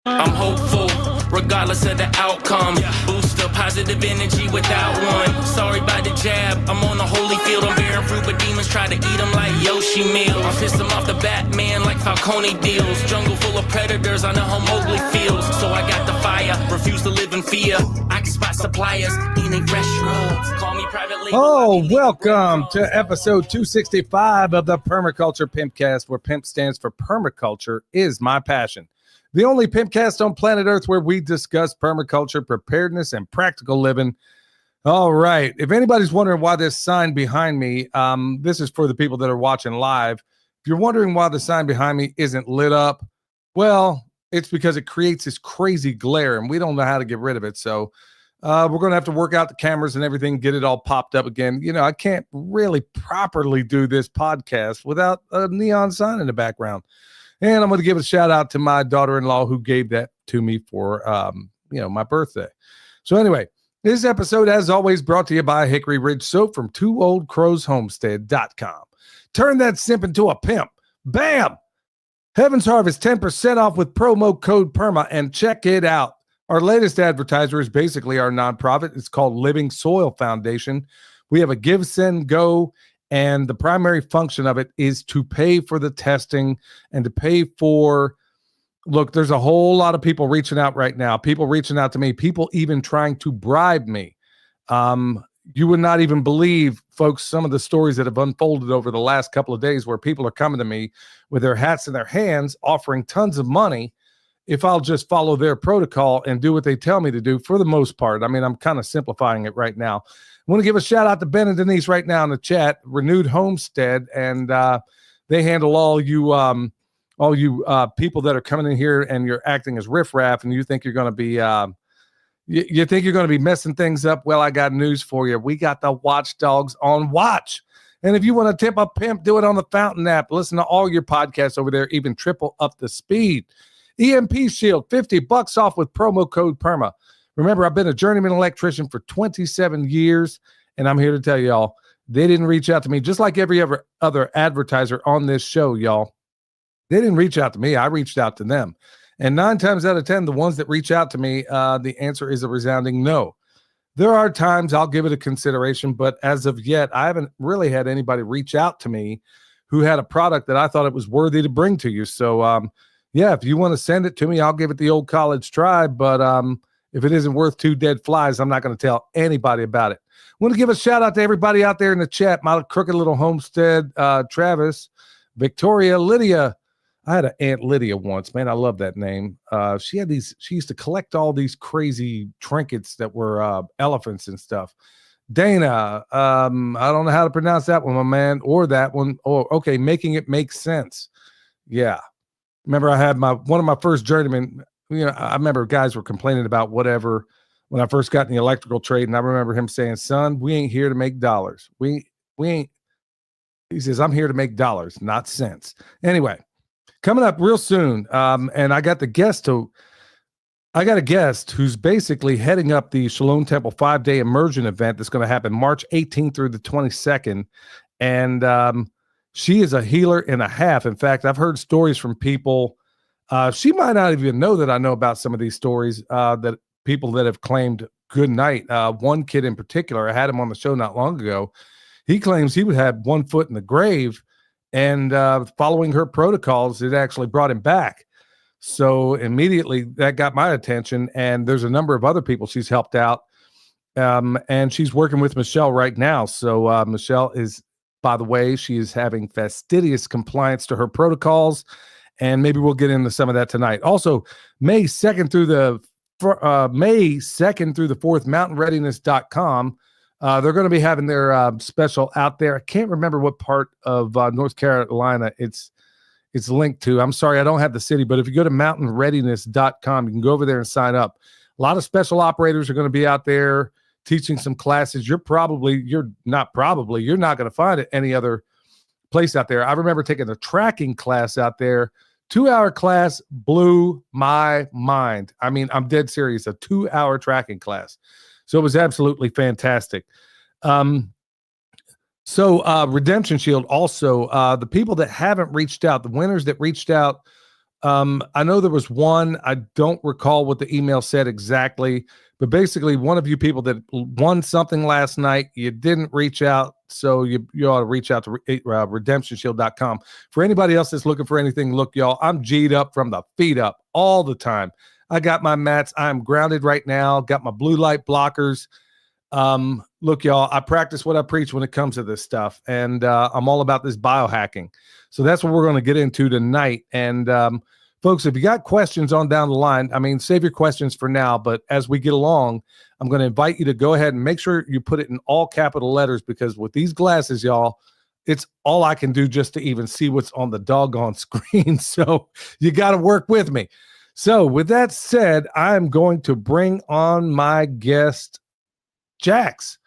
I'm hopeful, regardless of the outcome. Boost the positive energy without one. Sorry about the jab, I'm on the holy field. I'm bearing fruit, but demons try to eat them like Yoshi meals. I piss them off the Batman like Falcone deals. Jungle full of predators, I know how Mowgli feels. So I got the fire, refuse to live in fear. I can spot suppliers, eating fresh drugs. Call me privately. Oh, welcome to episode 265 of the Permaculture Pimpcast, where PIMP stands for Permaculture is my passion. The only Pimpcast on planet Earth where we discuss permaculture, preparedness, and practical living. All right. If anybody's wondering why this sign behind me, this is for the people that are watching live. If you're wondering why the sign behind me isn't lit up, well, it's because it creates this crazy glare, and we don't know how to get rid of it. So we're going to have to work out the cameras and everything, get it all popped up again. You know, I can't really properly do this podcast without a neon sign in the background. And I'm going to give a shout out to my daughter-in-law who gave that to me for, my birthday. So anyway, this episode, as always, brought to you by Hickory Ridge Soap from twooldcrowshomestead.com. Turn that simp into a pimp. Bam! Heaven's Harvest 10% off with promo code PERMA, and check it out. Our latest advertiser is basically our nonprofit. It's called Living Soil Foundation. We have a give, send, go. And the primary function of it is to pay for the testing and to pay for, look, there's a whole lot of people reaching out right now, people reaching out to me, people even trying to bribe me. You would not even believe, folks, some of the stories that have unfolded over the last couple of days where people are coming to me with their hats in their hands, offering tons of money if I'll just follow their protocol and do what they tell me to do for the most part. I mean, I'm kind of simplifying it right now. I want to give a shout out to Ben and Denise right now in the chat, Renewed Homestead, and they handle all you people that are coming in here and you're acting as riffraff and you think you're going to be you think you're going to be messing things up. Well, I got news for you. We got the watchdogs on watch. And if you want to tip a pimp, do it on the Fountain app. Listen to all your podcasts over there, even triple up the speed. EMP Shield, $50 off with promo code PERMA. Remember, I've been a journeyman electrician for 27 years, and I'm here to tell y'all, they didn't reach out to me, just like every other advertiser on this show, y'all. They didn't reach out to me. I reached out to them. And 9 times out of 10, the ones that reach out to me, the answer is a resounding no. There are times I'll give it a consideration, but as of yet, I haven't really had anybody reach out to me who had a product that I thought it was worthy to bring to you. So, yeah, if you want to send it to me, I'll give it the old college try, but if it isn't worth 2 dead flies, I'm not going to tell anybody about it. I want to give a shout out to everybody out there in the chat. My crooked little homestead, Travis, Victoria, Lydia. I had an Aunt Lydia once, man. I love that name. She used to collect all these crazy trinkets that were elephants and stuff. Dana, I don't know how to pronounce that one, my man, or that one. Oh, okay, making it make sense. Yeah. Remember, I had one of my first journeymen. You know, I remember guys were complaining about whatever when I first got in the electrical trade, and I remember him saying, "Son, we ain't here to make dollars. We ain't." He says, "I'm here to make dollars, not cents." Anyway, coming up real soon, and I got a guest who's basically heading up the Shalom Temple 5-day immersion event that's going to happen March 18th through the 22nd, and she is a healer and a half. In fact, I've heard stories from people. She might not even know that I know about some of these stories that people that have claimed good night. One kid in particular, I had him on the show not long ago. He claims he would have 1 foot in the grave, and following her protocols, it actually brought him back. So immediately that got my attention, and there's a number of other people she's helped out, and she's working with Michelle right now. So Michelle is, by the way, she is having fastidious compliance to her protocols, and maybe we'll get into some of that tonight. Also, May 2nd through the 4th, mountainreadiness.com. They're going to be having their special out there. I can't remember what part of North Carolina it's linked to. I'm sorry, I don't have the city, but if you go to mountainreadiness.com, you can go over there and sign up. A lot of special operators are going to be out there teaching some classes. You're not going to find it any other place out there. I remember taking a tracking class out there. 2-hour class blew my mind. I mean, I'm dead serious. A 2-hour tracking class. So it was absolutely fantastic. So Redemption Shield also, the people that haven't reached out, the winners that reached out I know there was one, I don't recall what the email said exactly, but basically one of you people that won something last night, you didn't reach out. So you ought to reach out to redemptionshield.com. For anybody else that's looking for anything, look, y'all, I'm G'd up from the feet up all the time. I got my mats. I'm grounded right now. Got my blue light blockers. Look, y'all, I practice what I preach when it comes to this stuff. And I'm all about this biohacking. So that's what we're going to get into tonight. And folks, if you got questions on down the line, I mean, save your questions for now. But as we get along, I'm going to invite you to go ahead and make sure you put it in all capital letters, because with these glasses, y'all, it's all I can do just to even see what's on the doggone screen. So you got to work with me. So with that said, I'm going to bring on my guest, Jax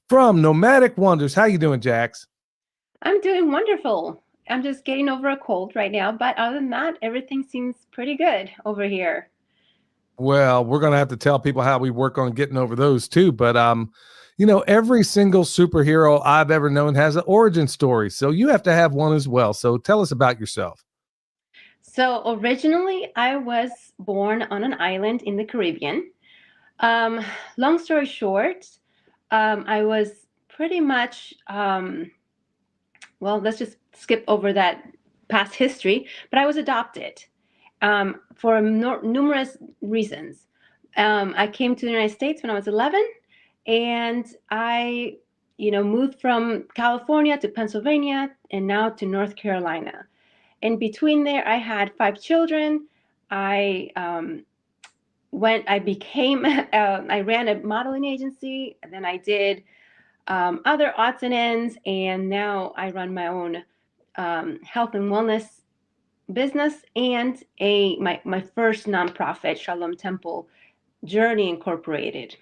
from Nomadic Wonders. How you doing, Jax? I'm doing wonderful. I'm just getting over a cold right now, but other than that, everything seems pretty good over here. Well, we're going to have to tell people how we work on getting over those too. But, you know, every single superhero I've ever known has an origin story. So you have to have one as well. So tell us about yourself. So originally, I was born on an island in the Caribbean. Long story short, I was pretty much, well, let's just skip over that past history, but I was adopted for numerous reasons. I came to the United States when I was 11, and I, moved from California to Pennsylvania and now to North Carolina. In between there, I had 5 children. I I ran a modeling agency, and then I did other odds and ends, and now I run my own health and wellness business and my first nonprofit, Shalom Temple Journey Incorporated.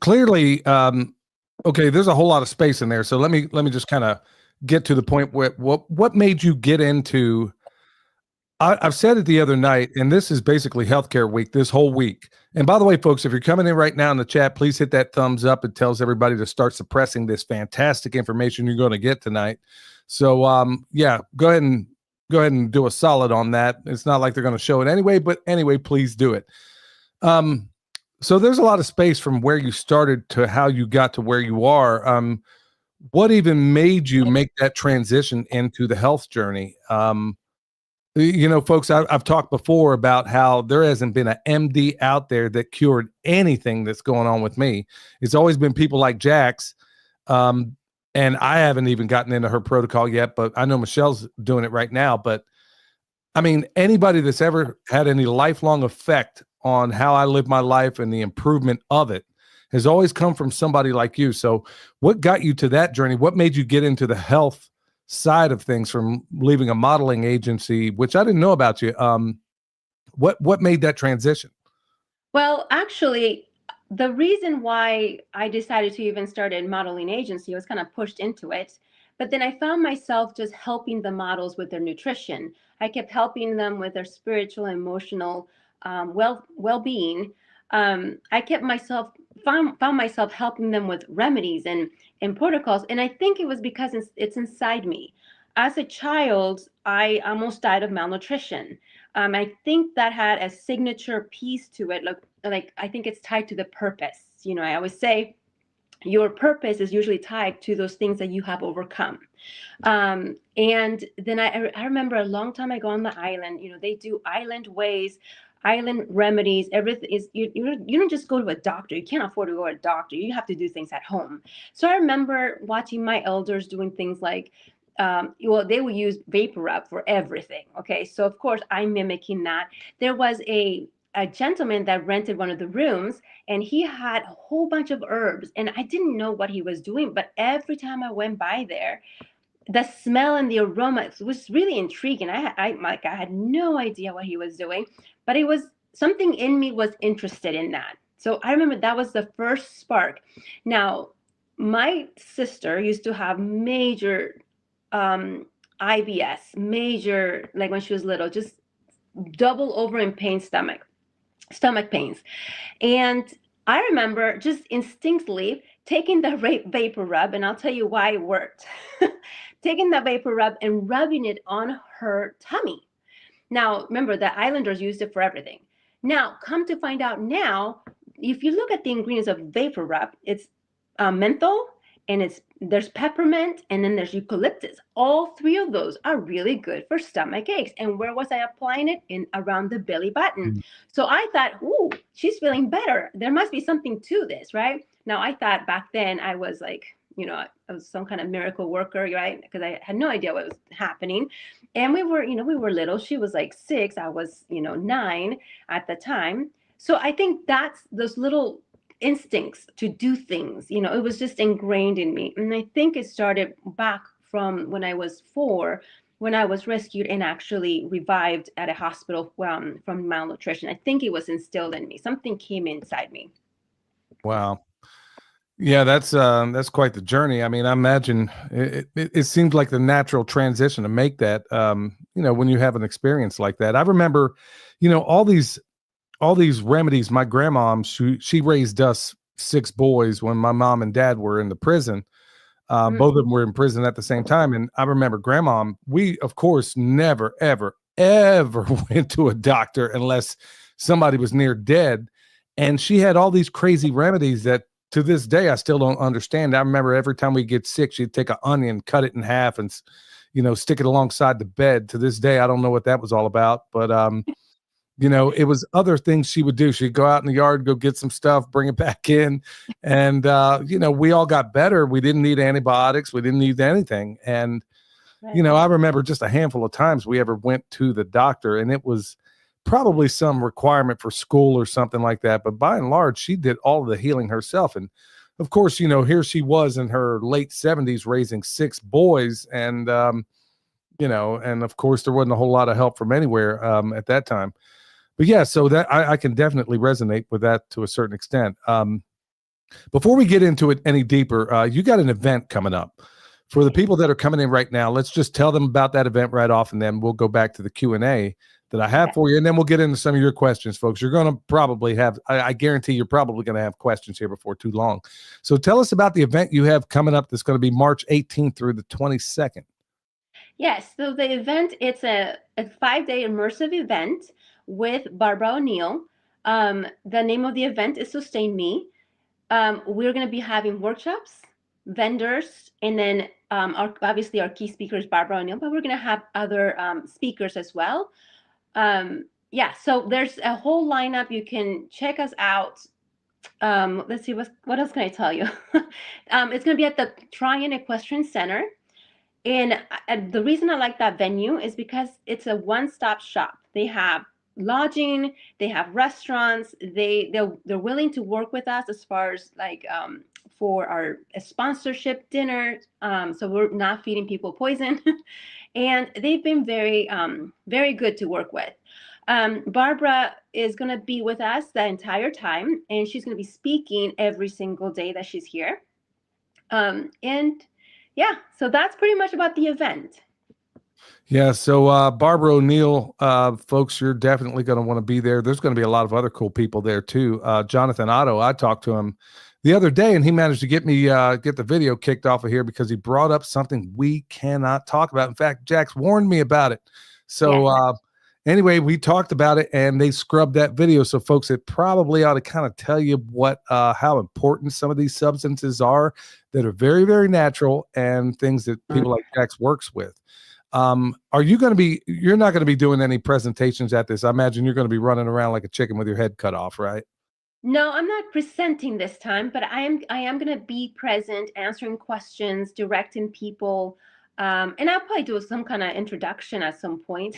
Clearly, okay, there's a whole lot of space in there. So let me just kind of get to the point where what made you get into. I've said it the other night, and this is basically healthcare week, this whole week. And by the way, folks, if you're coming in right now in the chat, please hit that thumbs up. It tells everybody to start suppressing this fantastic information you're going to get tonight. So, yeah, go ahead and do a solid on that. It's not like they're going to show it anyway, but anyway, please do it. So there's a lot of space from where you started to how you got to where you are. What even made you make that transition into the health journey? You know, folks, I've talked before about how there hasn't been an MD out there that cured anything that's going on with me. It's always been people like Jax. And I haven't even gotten into her protocol yet, but I know Michelle's doing it right now. But I mean, anybody that's ever had any lifelong effect on how I live my life and the improvement of it has always come from somebody like you. So what got you to that journey? What made you get into the health side of things from leaving a modeling agency, which I didn't know about you? What made that transition? Well, actually, the reason why I decided to even start a modeling agency, I was kind of pushed into it. But then I found myself just helping the models with their nutrition. I kept helping them with their spiritual, emotional well-being. I kept found myself helping them with remedies and protocols. And I think it was because it's inside me. As a child, I almost died of malnutrition. I think that had a signature piece to it. Like I think it's tied to the purpose. You know, I always say your purpose is usually tied to those things that you have overcome. And then I remember a long time ago on the island, you know, they do island ways, island remedies. Everything is, you don't just go to a doctor. You can't afford to go to a doctor. You have to do things at home. So I remember watching my elders doing things like, well, they would use vapor rub for everything. Okay. So of course I'm mimicking that. There was a gentleman that rented one of the rooms, and he had a whole bunch of herbs, and I didn't know what he was doing, but every time I went by there, the smell and the aroma was really intriguing. I had no idea what he was doing, but it was something in me was interested in that. So I remember that was the first spark. Now, my sister used to have major IBS, major, like when she was little, just double over in pain stomach pains. And I remember just instinctively taking the vapor rub, and I'll tell you why it worked. taking that vapor rub and rubbing it on her tummy. Now, remember, the islanders used it for everything. Now, come to find out now, if you look at the ingredients of vapor rub, it's menthol, and there's peppermint, and then there's eucalyptus. All three of those are really good for stomach aches. And where was I applying it? In around the belly button. So I thought, ooh, she's feeling better. There must be something to this, right? Now, I thought back then I was like, I was some kind of miracle worker, right? Because I had no idea what was happening. And we were little. She was like 6. I was, 9 at the time. So I think that's those little instincts to do things, it was just ingrained in me. And I think it started back from when I was 4, when I was rescued and actually revived at a hospital from malnutrition. I think it was instilled in me. Something came inside me. Wow. Yeah, that's quite the journey. I mean, I imagine it seems like the natural transition to make that, when you have an experience like that. I remember, all these remedies. My grandma, she raised us 6 boys when my mom and dad were in the prison. Both of them were in prison at the same time. And I remember grandma, we, of course, never, ever, ever went to a doctor unless somebody was near dead. And she had all these crazy remedies that to this day, I still don't understand. I remember every time we get sick, she'd take an onion, cut it in half, and, stick it alongside the bed. To this day, I don't know what that was all about. But, it was other things she would do. She'd go out in the yard, go get some stuff, bring it back in. And, we all got better. We didn't need antibiotics. We didn't need anything. And, Right. I remember just a handful of times we ever went to the doctor, and it was probably some requirement for school or something like that. But by and large, she did all of the healing herself. And of course, here she was in her late 70s raising 6 boys. And, and of course there wasn't a whole lot of help from anywhere at that time. But yeah, so that I can definitely resonate with that to a certain extent. Before we get into it any deeper, you got an event coming up. For the people that are coming in right now, let's just tell them about that event right off, and then we'll go back to the Q&A that I have for you, and then we'll get into some of your questions, folks. You're going to probably have, I guarantee you're probably going to have questions here before too long. So tell us about the event you have coming up that's going to be March 18th through the 22nd. Yes, so the event, it's a 5-day immersive event with Barbara O'Neill. The name of the event is Sustain Me. We're going to be having workshops, vendors, and then obviously our key speaker is Barbara O'Neill, but we're going to have other speakers as well. So there's a whole lineup. You can check us out. Let's see, what else can I tell you? It's going to be at the Tryon Equestrian Center. And the reason I like that venue is because it's a one-stop shop. They have lodging, they have restaurants, they're willing to work with us as far as like for our sponsorship dinner. So we're not feeding people poison. And they've been very, very good to work with. Barbara is going to be with us the entire time, and she's going to be speaking every single day that she's here. So that's pretty much about the event. Yeah, so Barbara O'Neill, folks, you're definitely going to want to be there. There's going to be a lot of other cool people there too. Jonathan Otto, I talked to him the other day, and he managed to get me get the video kicked off of here because he brought up something we cannot talk about. In fact, Jax warned me about it. So anyway, we talked about it, and they scrubbed that video. So folks, it probably ought to kind of tell you what how important some of these substances are that are very, very natural and things that people like Jax works with. Are you going to be, you're not going to be doing any presentations at this. I imagine you're going to be running around like a chicken with your head cut off, right? No, I'm not presenting this time, but I am going to be present, answering questions, directing people. And I'll probably do some kind of introduction at some point.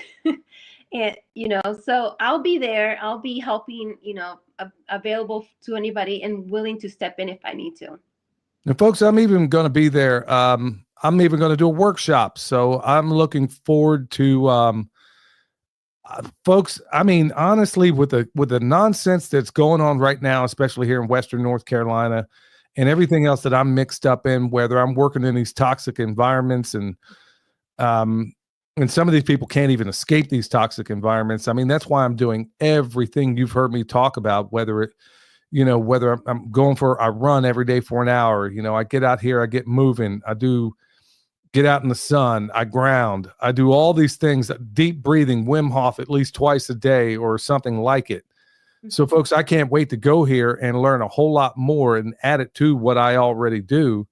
And, so I'll be there. I'll be helping, available to anybody and willing to step in if I need to. And folks, I'm even going to be there. I'm even going to do a workshop. So I'm looking forward to, folks. I mean, honestly, with the nonsense that's going on right now, especially here in Western North Carolina and everything else that I'm mixed up in, whether I'm working in these toxic environments and some of these people can't even escape these toxic environments. I mean, that's why I'm doing everything you've heard me talk about, whether I'm going for a run every day for an hour, I get out here, I get moving, I do get out in the sun, I ground, I do all these things, deep breathing, Wim Hof at least twice a day or something like it. So folks, I can't wait to go here and learn a whole lot more and add it to what I already do.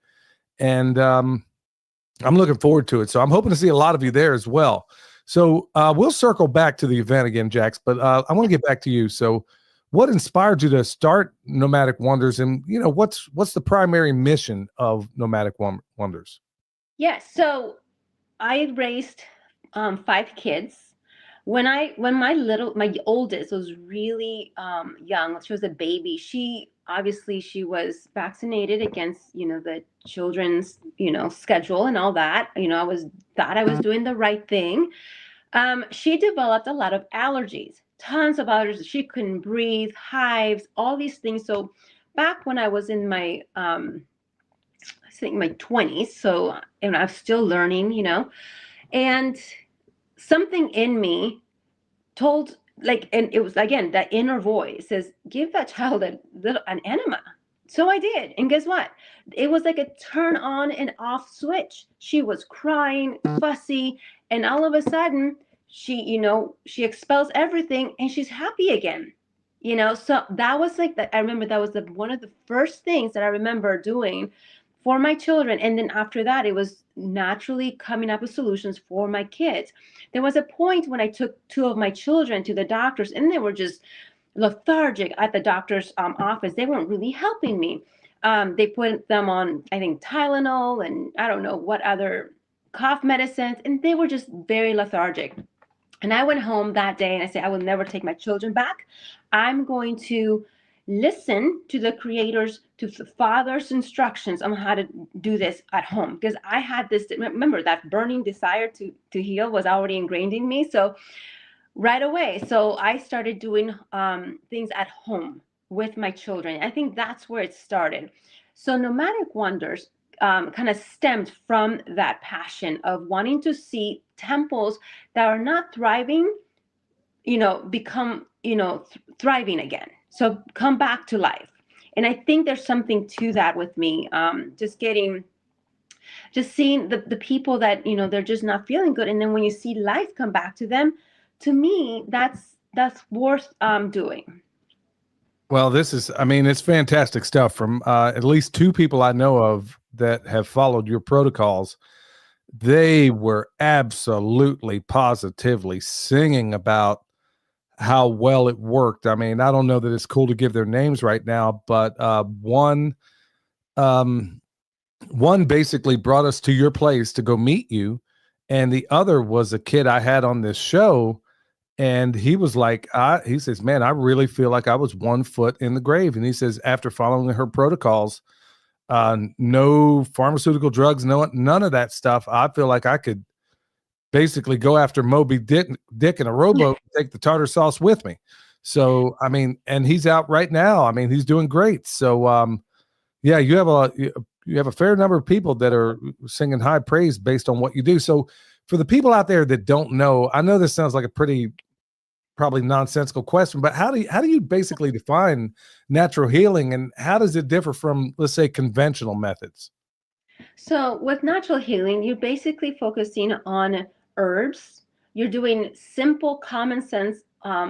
And I'm looking forward to it. So I'm hoping to see a lot of you there as well. So we'll circle back to the event again, Jax, but I want to get back to you. So what inspired you to start Nomadic Wonders, and what's the primary mission of Nomadic Wonders? Yes. So I raised 5 kids. When my oldest was really young, she was a baby. She was vaccinated against the children's schedule and all that. Thought I was doing the right thing. She developed a lot of allergies, tons of allergies. She couldn't breathe, hives, all these things. So back when I was in my I think my 20s, so and I'm still learning, and something in me told, and it was again that inner voice says, give that child an enema. So I did, and guess what? It was like a turn on and off switch. She was crying, fussy, and all of a sudden she expels everything and she's happy again. So that was I remember that was one of the first things that I remember doing for my children. And then after that, it was naturally coming up with solutions for my kids. There was a point when I took 2 of my children to the doctors, and they were just lethargic at the doctor's office. They weren't really helping me. They put them on, I think, Tylenol and I don't know what other cough medicines, and they were just very lethargic. And I went home that day and I said, I will never take my children back. I'm going to listen to the creators, to the father's instructions on how to do this at home. Because I had this, remember, that burning desire to heal was already ingrained in me. So right away, so I started doing things at home with my children. I think that's where it started. So Nomadic Wonders kind of stemmed from that passion of wanting to see temples that are not thriving, become, thriving again. So come back to life. And I think there's something to that with me. Just seeing the people that, they're just not feeling good. And then when you see life come back to them, to me, that's worth doing. Well, it's fantastic stuff from at least 2 people I know of that have followed your protocols. They were absolutely positively singing about how well it worked. I mean, I don't know that it's cool to give their names right now, but one basically brought us to your place to go meet you, and the other was a kid I had on this show. And he was like, he says, man, I really feel like I was 1 foot in the grave. And he says, after following her protocols, no pharmaceutical drugs, none of that stuff, I feel like I could basically go after Moby Dick in a rowboat and take the tartar sauce with me. So, I mean, and he's out right now. I mean, he's doing great. So, yeah, you have a fair number of people that are singing high praise based on what you do. So for the people out there that don't know, I know this sounds like a probably nonsensical question, but how do you basically define natural healing, and how does it differ from, let's say, conventional methods? So with natural healing, you're basically focusing on herbs. You're doing simple, common sense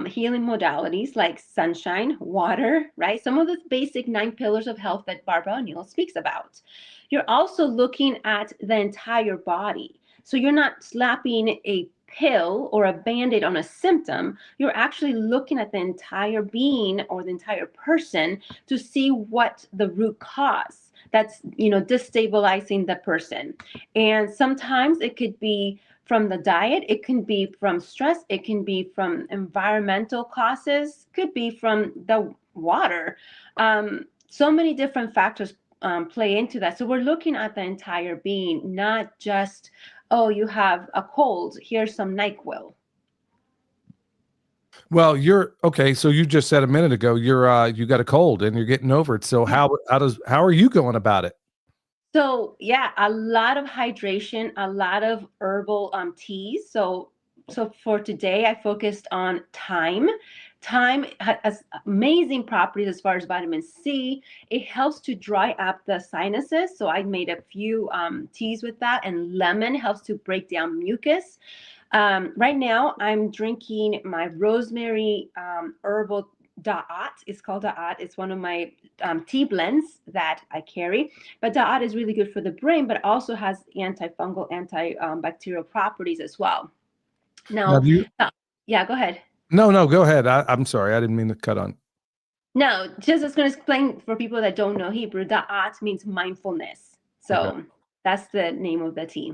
healing modalities like sunshine, water, right? Some of the basic 9 pillars of health that Barbara O'Neill speaks about. You're also looking at the entire body. So you're not slapping a pill or a band-aid on a symptom. You're actually looking at the entire being or the entire person to see what the root cause that's destabilizing the person. And sometimes it could be from the diet, it can be from stress, it can be from environmental causes, could be from the water. So many different factors play into that. So we're looking at the entire being, not just, oh, you have a cold, here's some NyQuil. Well, you're okay. So you just said a minute ago, you got a cold and you're getting over it. So how are you going about it? So yeah, a lot of hydration, a lot of herbal teas. So for today, I focused on thyme. Thyme has amazing properties as far as vitamin C. It helps to dry up the sinuses. So I made a few teas with that. And lemon helps to break down mucus. Right now, I'm drinking my rosemary herbal Da'at. It's called Da'at. It's one of my tea blends that I carry. But Da'at is really good for the brain, but also has antifungal, antibacterial properties as well. Now, Now, yeah, go ahead. No, go ahead. I'm sorry. I didn't mean to cut on. No, just as going to explain for people that don't know Hebrew, Da'at means mindfulness. So Okay. that's the name of the tea.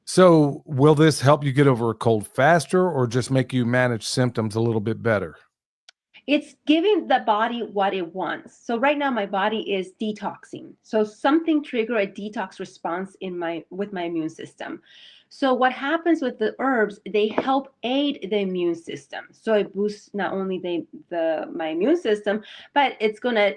So will this help you get over a cold faster or just make you manage symptoms a little bit better? It's giving the body what it wants. So right now my body is detoxing. So something trigger a detox response with my immune system. So what happens with the herbs, they help aid the immune system. So it boosts not only my immune system, but it's gonna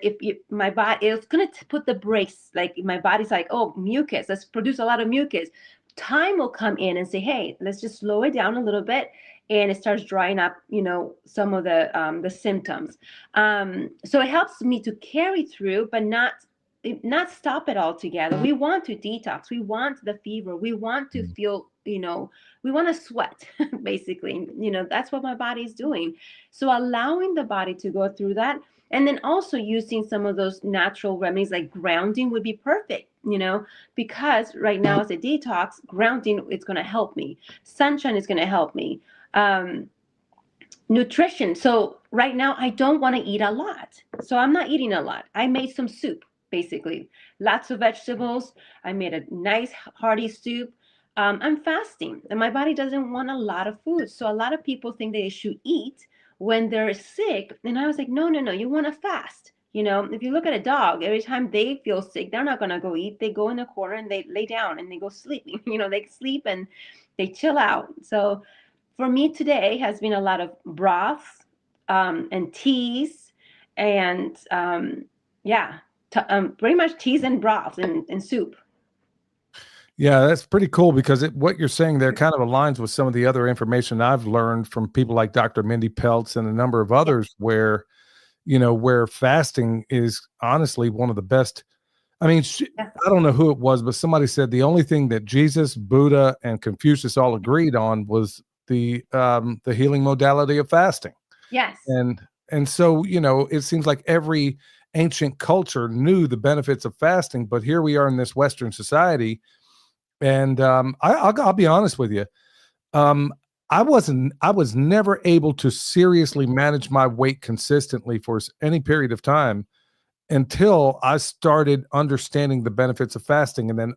my body, it's gonna put the brakes. Like my body's like, oh, mucus, let's produce a lot of mucus. Time will come in and say, hey, let's just slow it down a little bit, and it starts drying up, some of the symptoms. So it helps me to carry through, but not stop it altogether. We want to detox. We want the fever. We want to feel, we want to sweat, basically. That's what my body is doing. So allowing the body to go through that, and then also using some of those natural remedies like grounding would be perfect, because right now as a detox, grounding, it's going to help me. Sunshine is going to help me. Nutrition. So right now I don't want to eat a lot. So I'm not eating a lot. I made some soup, basically. Lots of vegetables. I made a nice hearty soup. I'm fasting and my body doesn't want a lot of food. So a lot of people think they should eat when they're sick. And I was like, no, you want to fast. If you look at a dog, every time they feel sick, they're not going to go eat. They go in a corner and they lay down and they go sleep. They sleep and they chill out. So for me today has been a lot of broths and teas and pretty much teas and broths and soup. Yeah, that's pretty cool because what you're saying there kind of aligns with some of the other information I've learned from people like Dr. Mindy Peltz and a number of others where fasting is honestly one of the best. I mean, I don't know who it was, but somebody said the only thing that Jesus, Buddha, and Confucius all agreed on was the healing modality of fasting. Yes. And so, it seems like every ancient culture knew the benefits of fasting, but here we are in this Western society. And I'll be honest with you. I was never able to seriously manage my weight consistently for any period of time until I started understanding the benefits of fasting. And then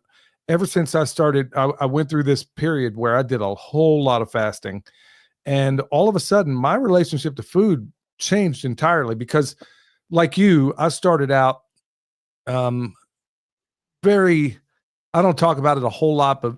ever since I started, I went through this period where I did a whole lot of fasting. And all of a sudden, my relationship to food changed entirely because, like you, I started out very, I don't talk about it a whole lot, but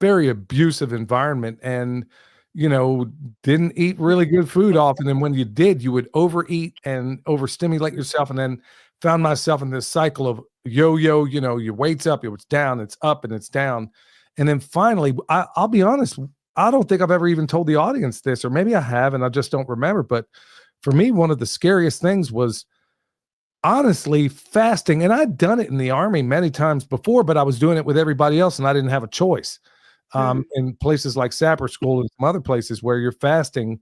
very abusive environment and, didn't eat really good food often. And when you did, you would overeat and overstimulate yourself. And then found myself in this cycle of yo-yo, your weight's up, it's down, it's up, and it's down. And then finally, I'll be honest, I don't think I've ever even told the audience this, or maybe I have, and I just don't remember. But for me, one of the scariest things was honestly fasting. And I'd done it in the Army many times before, but I was doing it with everybody else and I didn't have a choice. In places like Sapper School and some other places where you're fasting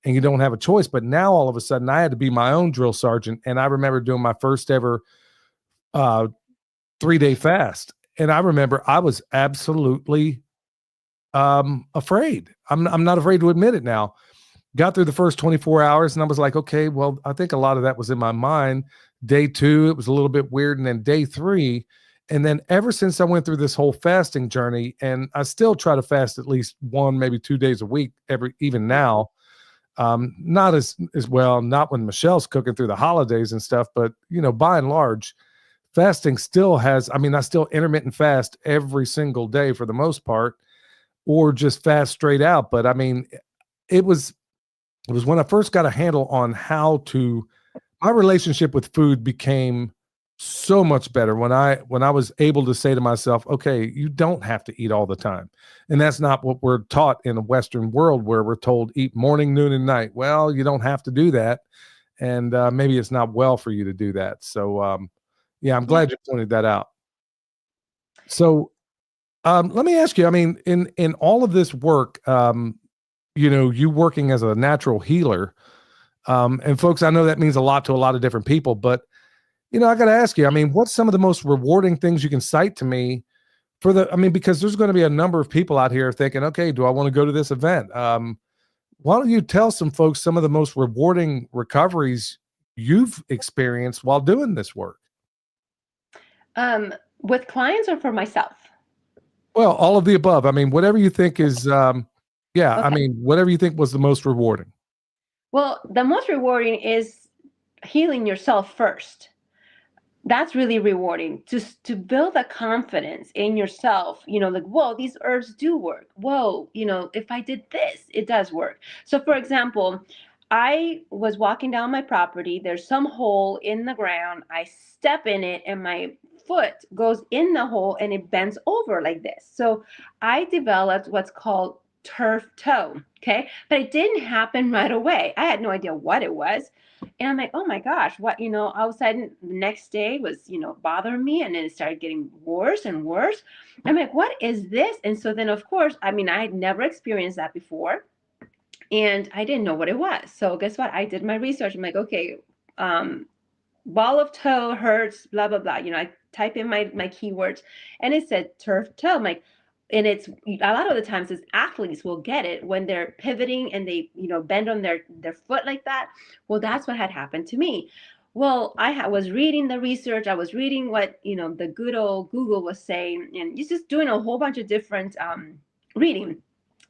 and you don't have a choice. But now all of a sudden I had to be my own drill sergeant. And I remember doing my first ever 3-day fast. And I remember I was absolutely afraid. I'm not afraid to admit it now. Got through the first 24 hours and I was like, okay, well, I think a lot of that was in my mind. Day 2, it was a little bit weird. And then day 3, and then ever since I went through this whole fasting journey, and I still try to fast at least 1, maybe 2 days a week, even now, not as well, not when Michelle's cooking through the holidays and stuff, but by and large, fasting still has, I still intermittent fast every single day for the most part, or just fast straight out. But it was when I first got a handle on my relationship with food became so much better when I was able to say to myself, okay, you don't have to eat all the time. And that's not what we're taught in a Western world, where we're told eat morning, noon, and night. Well, you don't have to do that. And maybe it's not well for you to do that. So yeah, I'm glad you pointed that out. So let me ask you, I mean, in all of this work, you working as a natural healer, and folks, I know that means a lot to a lot of different people, but I got to ask you, I mean, what's some of the most rewarding things you can cite to me because there's going to be a number of people out here thinking, okay, do I want to go to this event? Why don't you tell some folks some of the most rewarding recoveries you've experienced while doing this work? With clients or for myself? Well, all of the above. I mean, whatever you think is, okay. I mean, whatever you think was the most rewarding. Well, the most rewarding is healing yourself first. That's really rewarding, just to build a confidence in yourself, like, whoa, these herbs do work. Whoa, if I did this, it does work. So for example, I was walking down my property. There's some hole in the ground. I step in it and my foot goes in the hole and it bends over like this. So I developed what's called turf toe. Okay. But it didn't happen right away. I had no idea what it was. And I'm like, oh my gosh, what, all of a sudden the next day was, bothering me. And then it started getting worse and worse. I'm like, what is this? And so then, of course, I mean, I had never experienced that before. And I didn't know what it was. So guess what? I did my research. I'm like, okay, ball of toe hurts, blah, blah, blah. I type in my keywords and it said turf toe. I'm like, and it's a lot of the times is athletes will get it when they're pivoting and they, bend on their foot like that. Well, that's what had happened to me. Well, I was reading the research. I was reading what, the good old Google was saying, and just doing a whole bunch of different reading.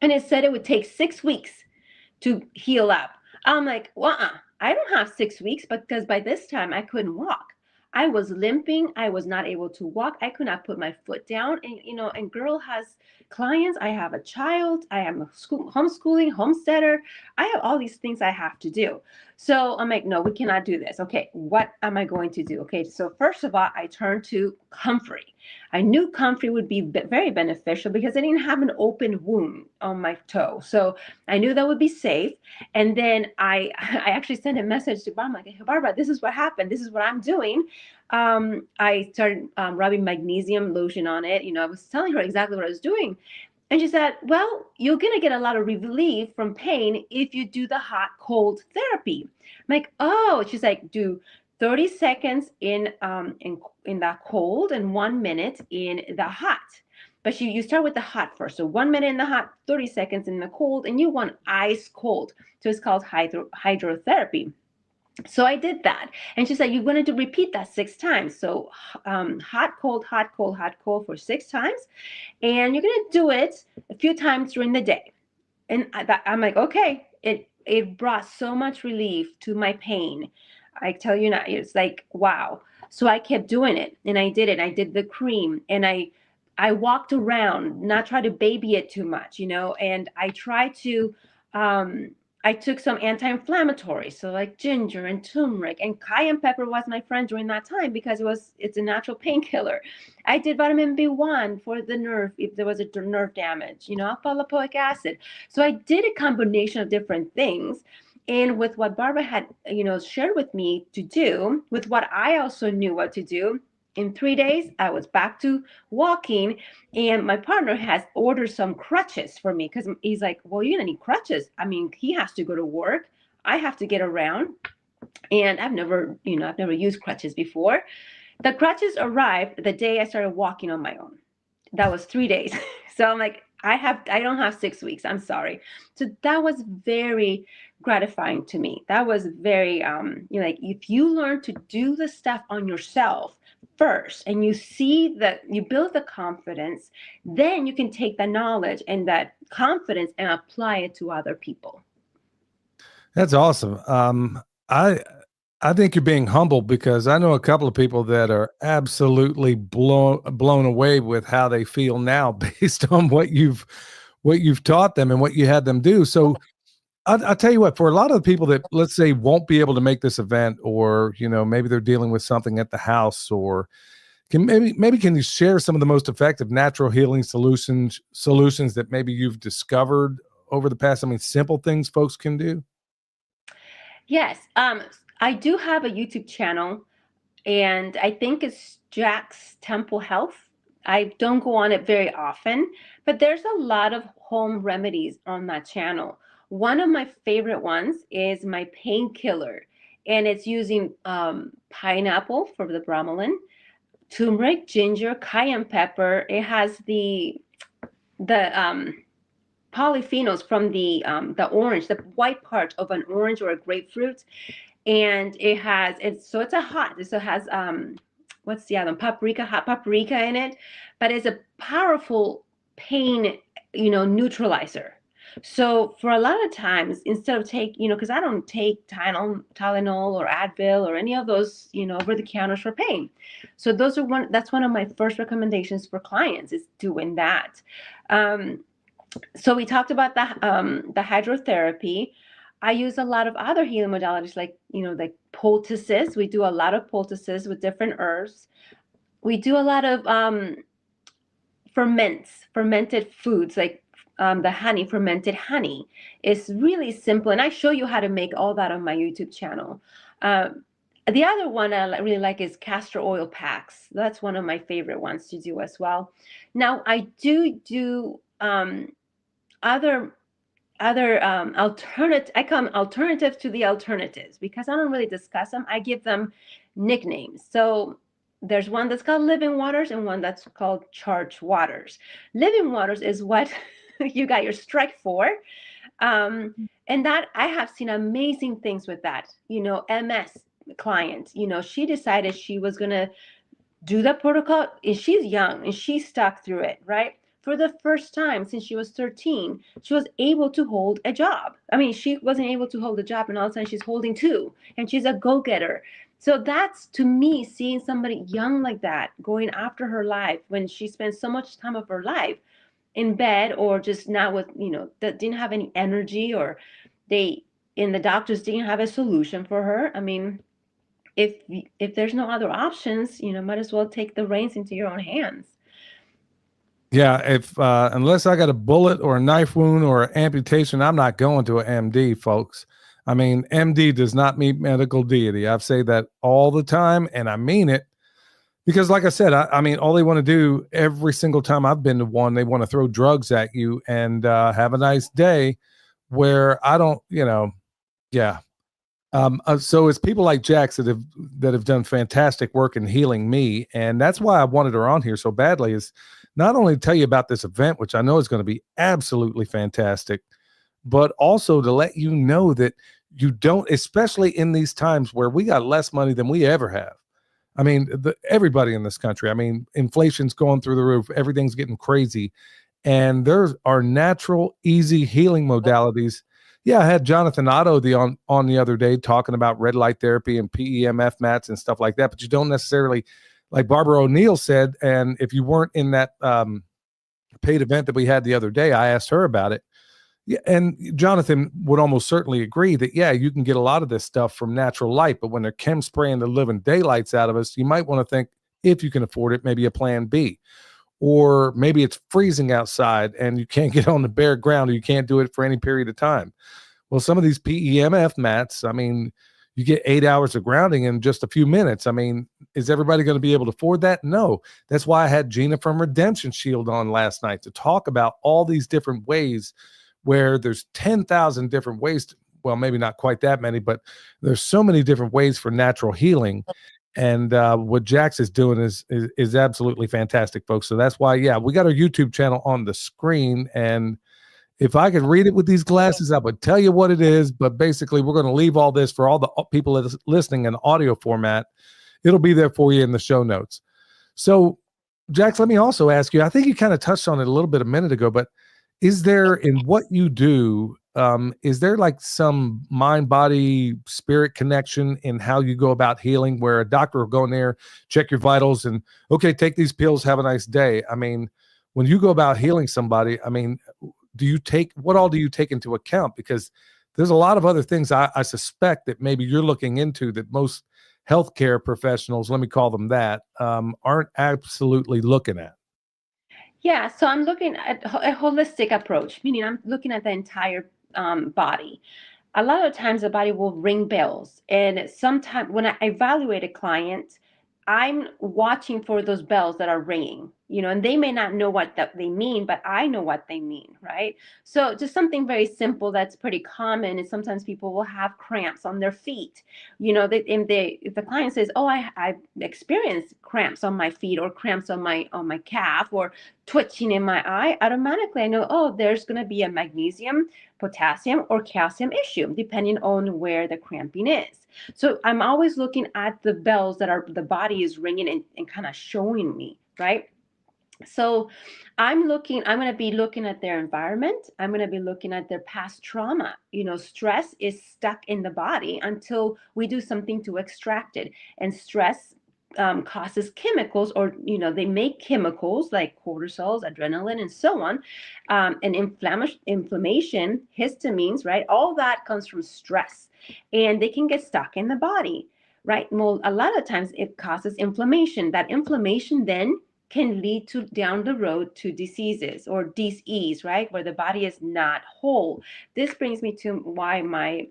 And it said it would take 6 weeks to heal up. I'm like, well, I don't have 6 weeks, because by this time I couldn't walk. I was limping. I was not able to walk. I could not put my foot down. And, and girl has clients. I have a child. I am homeschooling, homesteader. I have all these things I have to do. So I'm like, no, we cannot do this. Okay, what am I going to do? Okay, so first of all, I turned to comfrey. I knew comfrey would be very beneficial because I didn't have an open wound on my toe. So I knew that would be safe. And then I actually sent a message to Barbara, like, hey, Barbara, this is what happened. This is what I'm doing. I started rubbing magnesium lotion on it. I was telling her exactly what I was doing. And she said, well, you're going to get a lot of relief from pain if you do the hot cold therapy. I'm like, oh, she's like, do 30 seconds in the cold and 1 minute in the hot. But you start with the hot first. So 1 minute in the hot, 30 seconds in the cold, and you want ice cold. So it's called hydrotherapy. So I did that. And she said, you're going to repeat that 6 times. So hot, cold, hot, cold, hot, cold for 6 times. And you're going to do it a few times during the day. And I'm like, okay, it brought so much relief to my pain. I tell you now, it's like, wow. So I kept doing it, and I did it. I did the cream, and I walked around, not try to baby it too much, and I tried to, I took some anti-inflammatory, so like ginger and turmeric, and cayenne pepper was my friend during that time because it's a natural painkiller. I did vitamin B1 for the nerve if there was a nerve damage, alpha-lipoic acid. So I did a combination of different things. And with what Barbara had, shared with me to do, with what I also knew what to do, in 3 days, I was back to walking. And my partner has ordered some crutches for me because he's like, well, you're going to need crutches. I mean, he has to go to work. I have to get around. And I've never used crutches before. The crutches arrived the day I started walking on my own. That was 3 days. So I'm like, I don't have 6 weeks. I'm sorry. So that was very gratifying to me. That was very, like, if you learn to do the stuff on yourself first and you see that you build the confidence, then you can take the knowledge and that confidence and apply it to other people. That's awesome. I think you're being humble because I know a couple of people that are absolutely blown away with how they feel now based on what you've taught them and what you had them do. So I'll tell you what, for a lot of the people that, let's say, won't be able to make this event, or, maybe they're dealing with something at the house, or can you share some of the most effective natural healing solutions that maybe you've discovered over the past? I mean, simple things folks can do. Yes. I do have a YouTube channel, and I think it's Jack's Temple Health. I don't go on it very often, but there's a lot of home remedies on that channel. One of my favorite ones is my painkiller, and it's using pineapple for the bromelain, turmeric, ginger, cayenne pepper. It has the polyphenols from the orange, the white part of an orange or a grapefruit, and it has what's the other hot paprika in it, but it's a powerful pain neutralizer. So for a lot of times, instead of because I don't take Tylenol or Advil or any of those over the counters for pain. So that's one of my first recommendations for clients, is doing that. So we talked about the hydrotherapy. I use a lot of other healing modalities, like poultices. We do a lot of poultices with different herbs. We do a lot of fermented foods, like the honey, fermented honey. It's really simple, and I show you how to make all that on my YouTube channel. The other one I really like is castor oil packs. That's one of my favorite ones to do as well. Now, I do other alternative. I call them alternatives to the alternatives, because I don't really discuss them. I give them nicknames. So there's one that's called living waters and one that's called charged waters. Living waters is what you got your strike for. And that I have seen amazing things with that. MS client, she decided she was going to do the protocol, and she's young and she stuck through it, right? For the first time since she was 13, she was able to hold a job. I mean, she wasn't able to hold a job, and all of a sudden she's holding two, and she's a go-getter. So that's, to me, seeing somebody young like that going after her life when she spent so much time of her life in bed, or just not with, that didn't have any energy, or the doctors didn't have a solution for her. I mean, if there's no other options, might as well take the reins into your own hands. Yeah, if unless I got a bullet or a knife wound or an amputation, I'm not going to an MD, folks. I mean, MD does not mean medical deity. I say that all the time, and I mean it, because, like I said, I mean, all they want to do every single time I've been to one, they want to throw drugs at you and have a nice day, where I don't, yeah. So it's people like Jax that have done fantastic work in healing me, and that's why I wanted her on here so badly, is not only to tell you about this event, which I know is going to be absolutely fantastic, but also to let you know that you don't, especially in these times where we got less money than we ever have. I mean, everybody in this country, I mean, inflation's going through the roof, everything's getting crazy, and there are natural, easy healing modalities. Yeah, I had Jonathan Otto on the other day talking about red light therapy and PEMF mats and stuff like that, but you don't necessarily, like Barbara O'Neill said, and if you weren't in that paid event that we had the other day, I asked her about it. Yeah, and Jonathan would almost certainly agree that, yeah, you can get a lot of this stuff from natural light, but when they're chem spraying the living daylights out of us, you might want to think, if you can afford it, maybe a plan B. Or maybe it's freezing outside and you can't get on the bare ground, or you can't do it for any period of time. Well, some of these PEMF mats, I mean, you get 8 hours of grounding in just a few minutes. I mean, is everybody going to be able to afford that? No. That's why I had Gina from Redemption Shield on last night to talk about all these different ways, where there's 10,000 different ways to, well, maybe not quite that many, but there's so many different ways for natural healing. And what Jax is doing is absolutely fantastic, folks. So that's why, yeah, we got our YouTube channel on the screen. And if I could read it with these glasses, I would tell you what it is. But basically, we're going to leave all this for all the people that are listening in audio format. It'll be there for you in the show notes. So, Jax, let me also ask you, I think you kind of touched on it a little bit a minute ago, but is there, in what you do, is there like some mind, body, spirit connection in how you go about healing, where a doctor will go in there, check your vitals, and, okay, take these pills, have a nice day? I mean, when you go about healing somebody, I mean, what all do you take into account? Because there's a lot of other things I suspect that maybe you're looking into that most healthcare professionals, let me call them that, aren't absolutely looking at. Yeah, so I'm looking at a holistic approach, meaning I'm looking at the entire body. A lot of times the body will ring bells, and sometimes when I evaluate a client, I'm watching for those bells that are ringing, and they may not know what that they mean, but I know what they mean, right? So just something very simple that's pretty common is sometimes people will have cramps on their feet. If the client says, "Oh, I experienced cramps on my feet or cramps on my calf or twitching in my eye," automatically I know, oh, there's going to be a magnesium, potassium, or calcium issue, depending on where the cramping is. So I'm always looking at the bells that are the body is ringing and kind of showing me, right? So I'm going to be looking at their environment. I'm going to be looking at their past trauma. Stress is stuck in the body until we do something to extract it. And stress causes chemicals, or they make chemicals like cortisols, adrenaline, and so on, and inflammation, histamines, right? All that comes from stress, and they can get stuck in the body, right? Well, a lot of times it causes inflammation. That inflammation then can lead to down the road to diseases or disease, right? Where the body is not whole. This brings me to why my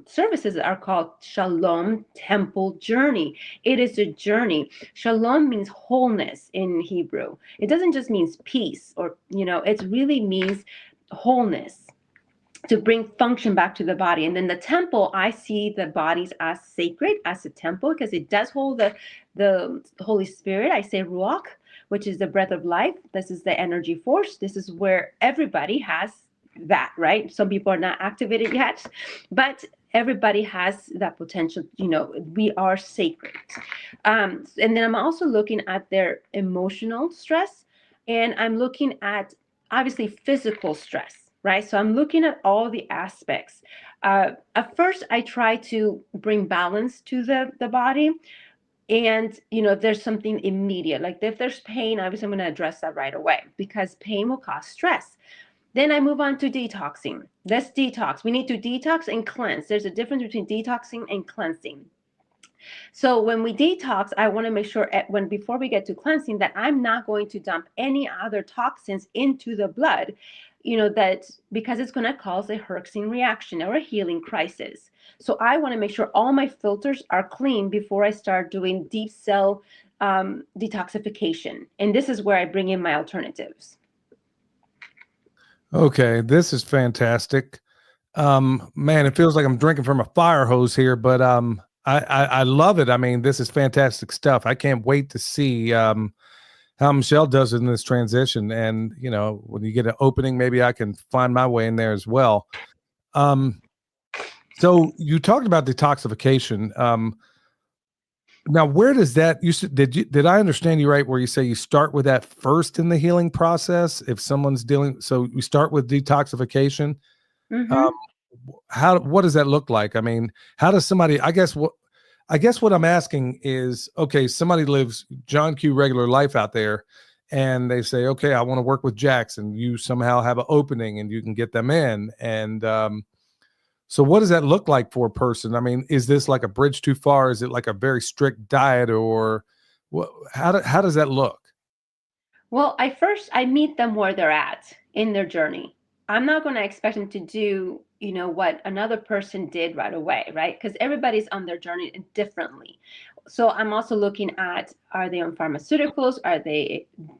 services are called Shalom Temple Journey. It is a journey. Shalom means wholeness in Hebrew. It doesn't just mean peace, or it really means wholeness, to bring function back to the body. And then the temple, I see the bodies as sacred, as a temple, because it does hold the Holy Spirit. I say Ruach, which is the breath of life. This is the energy force. This is where everybody has that, right? Some people are not activated yet, but everybody has that potential. We are sacred. And then I'm also looking at their emotional stress, and I'm looking at obviously physical stress, right? So I'm looking at all the aspects. At first, I try to bring balance to the body. And, if there's something immediate, like if there's pain, obviously I'm going to address that right away, because pain will cause stress. Then I move on to detoxing. Let's detox. We need to detox and cleanse. There's a difference between detoxing and cleansing. So when we detox, I want to make sure before we get to cleansing, that I'm not going to dump any other toxins into the blood, that because it's going to cause a Herxing reaction or a healing crisis. So I want to make sure all my filters are clean before I start doing deep cell detoxification. And this is where I bring in my alternatives. Okay, this is fantastic. Man, it feels like I'm drinking from a fire hose here, but I love it. I mean, this is fantastic stuff. I can't wait to see how Michelle does in this transition. And when you get an opening, maybe I can find my way in there as well. So you talked about detoxification. Now, where does that did I understand you right, where you say you start with that first in the healing process? If someone's so we start with detoxification. Mm-hmm. What does that look like? I mean, how does somebody, I guess what I'm asking is, okay, somebody lives John Q regular life out there, and they say, okay, I want to work with Jackson. You somehow have an opening and you can get them in. And so what does that look like for a person? I mean, is this like a bridge too far? Is it like a very strict diet, or how does that look? Well, I meet them where they're at in their journey. I'm not going to expect them to do, what another person did right away, right? Because everybody's on their journey differently. So I'm also looking at, are they on pharmaceuticals?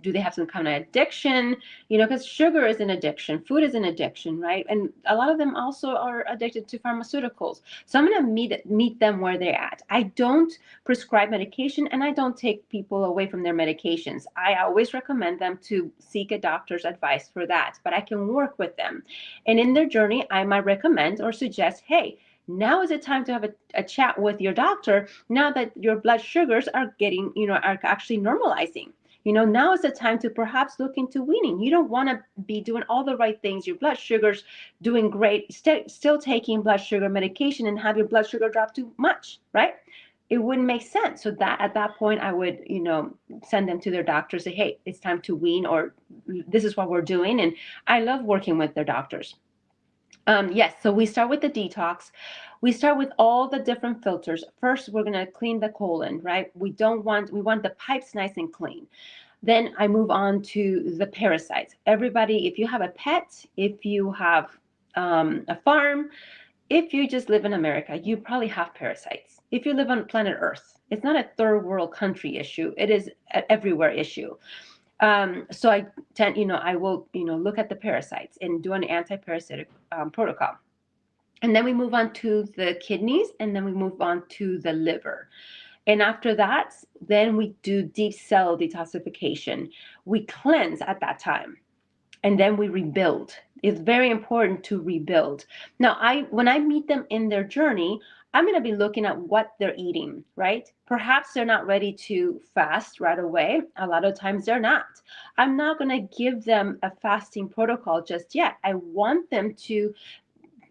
Do they have some kind of addiction? Because sugar is an addiction, food is an addiction, right? And a lot of them also are addicted to pharmaceuticals. So I'm going to meet them where they're at. I don't prescribe medication, and I don't take people away from their medications. I always recommend them to seek a doctor's advice for that, but I can work with them. And in their journey, I might recommend or suggest, hey, now is the time to have a chat with your doctor, now that your blood sugars are getting, are actually normalizing. Now is the time to perhaps look into weaning. You don't want to be doing all the right things. Your blood sugar's doing great, still taking blood sugar medication and have your blood sugar drop too much, right? It wouldn't make sense. So that at that point, I would, send them to their doctor, say, hey, it's time to wean, or this is what we're doing. And I love working with their doctors. Yes, so we start with the detox. We start with all the different filters. First, we're gonna clean the colon, right? We want the pipes nice and clean. Then I move on to the parasites. Everybody, if you have a pet, if you have a farm, if you just live in America, you probably have parasites. If you live on planet Earth, it's not a third world country issue. It is an everywhere issue. So I tend, I will, look at the parasites and do an anti-parasitic protocol. And then we move on to the kidneys, and then we move on to the liver. And after that, then we do deep cell detoxification. We cleanse at that time, and then we rebuild. It's very important to rebuild. Now, when I meet them in their journey, I'm going to be looking at what they're eating, right? Perhaps they're not ready to fast right away. A lot of times they're not. I'm not going to give them a fasting protocol just yet. I want them to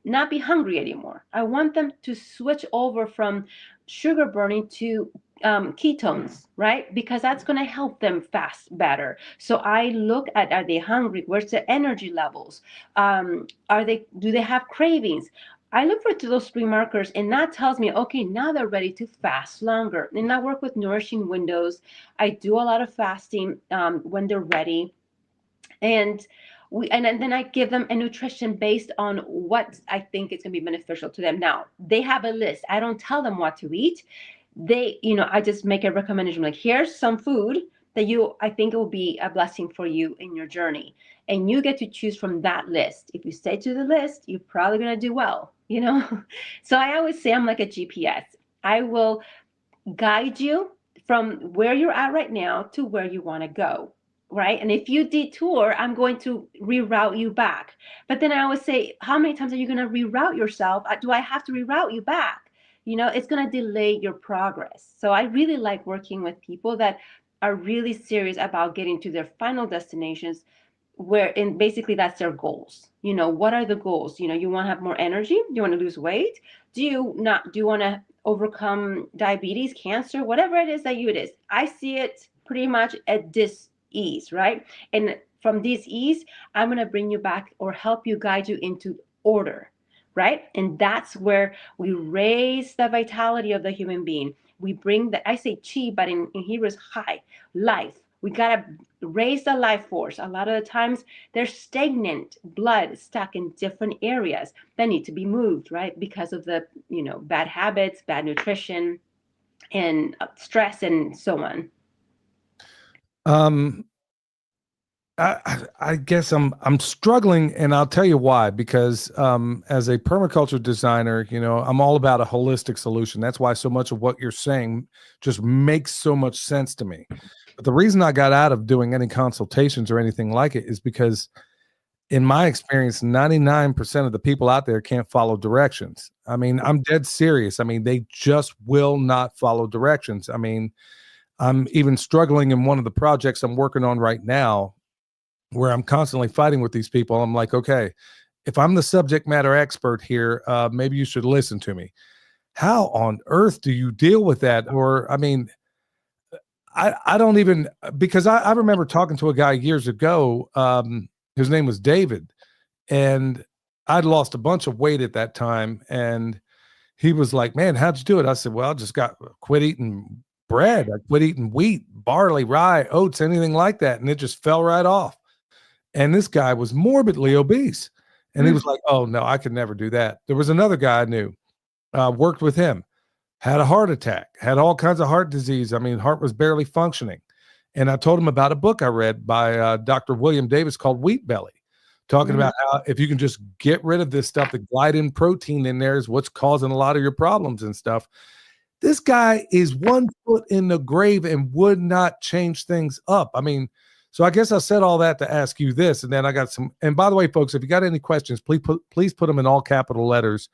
not be hungry anymore. I want them to switch over from sugar burning to ketones, right? Because that's going to help them fast better. So I look at, are they hungry? Where's the energy levels? Do they have cravings? I look for those three markers, and that tells me, okay, now they're ready to fast longer. And I work with nourishing windows. I do a lot of fasting when they're ready. And then I give them a nutrition based on what I think is going to be beneficial to them. Now, they have a list. I don't tell them what to eat. I just make a recommendation like, here's some food that I think it will be a blessing for you in your journey. And you get to choose from that list. If you stay to the list, you're probably going to do well, So I always say I'm like a GPS. I will guide you from where you're at right now to where you want to go. Right. And if you detour, I'm going to reroute you back. But then I always say, how many times are you going to reroute yourself? Do I have to reroute you back? It's going to delay your progress. So I really like working with people that are really serious about getting to their final destinations, and basically that's their goals. What are the goals? You want to have more energy? Do you want to lose weight? Do you want to overcome diabetes, cancer, whatever it is that it is? I see it pretty much at this ease, right? And from this ease, I'm going to bring you back or help you, guide you into order, right? And that's where we raise the vitality of the human being. We bring I say chi, but in Hebrew is high, life. We got to raise the life force. A lot of the times there's stagnant blood stuck in different areas that need to be moved, right? Because of the, bad habits, bad nutrition, and stress, and so on. I guess I'm struggling, and I'll tell you why. Because as a permaculture designer, I'm all about a holistic solution. That's why so much of what you're saying just makes so much sense to me. But the reason I got out of doing any consultations or anything like it is because, in my experience, 99% of the people out there can't follow directions. I mean, I'm dead serious. I mean, they just will not follow directions. I mean, I'm even struggling in one of the projects I'm working on right now, where I'm constantly fighting with these people. I'm like, okay, if I'm the subject matter expert here, maybe you should listen to me. How on earth do you deal with that? Or, I mean, I don't even, because I remember talking to a guy years ago. His name was David, and I'd lost a bunch of weight at that time. And he was like, man, how'd you do it? I said, well, I just quit eating bread. I quit eating wheat, barley, rye, oats, anything like that. And it just fell right off. And this guy was morbidly obese. And he was like, oh, no, I could never do that. There was another guy I knew, worked with him, had a heart attack, had all kinds of heart disease. I mean, heart was barely functioning. And I told him about a book I read by Dr. William Davis called Wheat Belly, talking about how if you can just get rid of this stuff, the gliadin protein in there is what's causing a lot of your problems and stuff. This guy is 1 foot in the grave and would not change things up. I mean, so I guess I said all that to ask you this, and then I got some. And by the way, folks, if you got any questions, please put them in all capital letters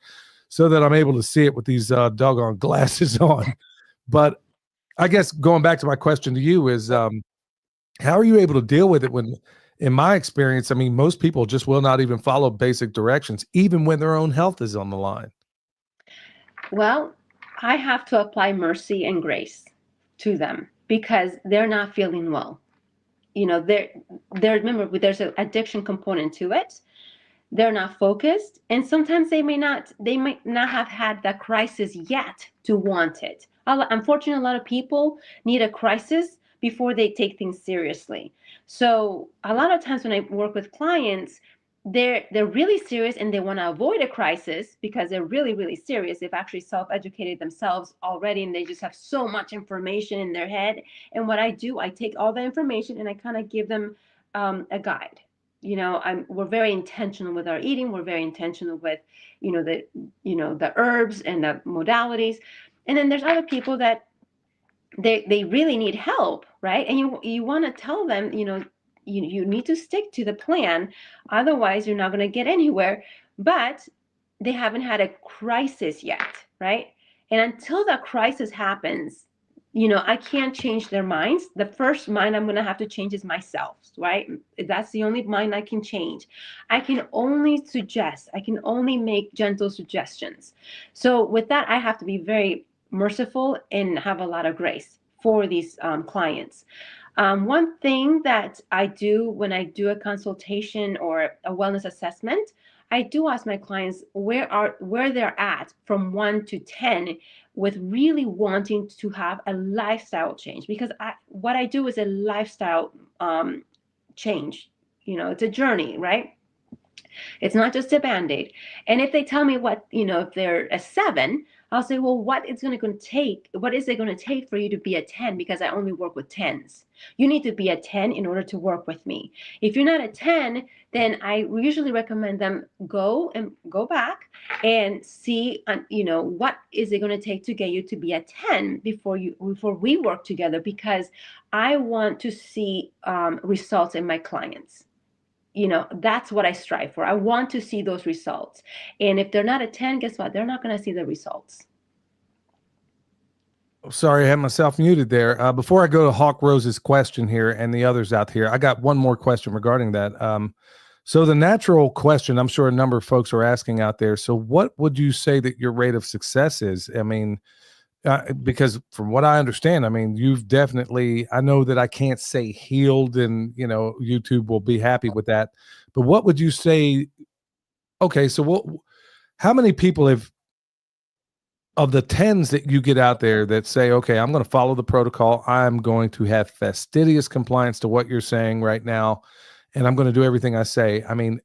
so that I'm able to see it with these doggone glasses on. But I guess going back to my question to you is, how are you able to deal with it when, in my experience, I mean, most people just will not even follow basic directions, even when their own health is on the line? Well, I have to apply mercy and grace to them because they're not feeling well. Remember, there's an addiction component to it. they're not focused, and sometimes they might not have had that crisis yet to want it. Unfortunately, a lot of people need a crisis before they take things seriously. So a lot of times when I work with clients, they're really serious and they want to avoid a crisis because they're really, really serious. They've actually self-educated themselves already and they just have so much information in their head. And what I do, I take all the information and I kind of give them a guide. We're very intentional with our eating. We're very intentional with, the herbs and the modalities. And then there's other people that they really need help, right? And you want to tell them, you need to stick to the plan, otherwise you're not going to get anywhere. But they haven't had a crisis yet, right? And until that crisis happens, I can't change their minds. The first mind I'm going to have to change is myself, right? That's the only mind I can change. I can only suggest, I can only make gentle suggestions. So with that, I have to be very merciful and have a lot of grace for these clients. One thing that I do when I do a consultation or a wellness assessment, I do ask my clients where they're at from 1 to 10 with really wanting to have a lifestyle change, because what I do is a lifestyle change. It's a journey, right? It's not just a Band-Aid. And if they tell me if they're a 7, I'll say, well, what is it going to take for you to be a 10? Because I only work with 10s. You need to be a 10 in order to work with me. If you're not a 10, then I usually recommend them go back and see, what is it going to take to get you to be a 10 before we work together, because I want to see results in my clients. That's what I strive for. I want to see those results. And if they're not a 10, guess what? They're not going to see the results. Sorry, I had myself muted there. Before I go to Hawk Rose's question here and the others out here, I got one more question regarding that. So the natural question, I'm sure a number of folks are asking out there. So what would you say that your rate of success is? I mean, because from what I understand, I mean, you've definitely, I know that I can't say healed and, YouTube will be happy with that, but what would you say? Okay. So how many people of the 10s that you get out there that say, okay, I'm going to follow the protocol. I'm going to have fastidious compliance to what you're saying right now. And I'm going to do everything I say. I mean,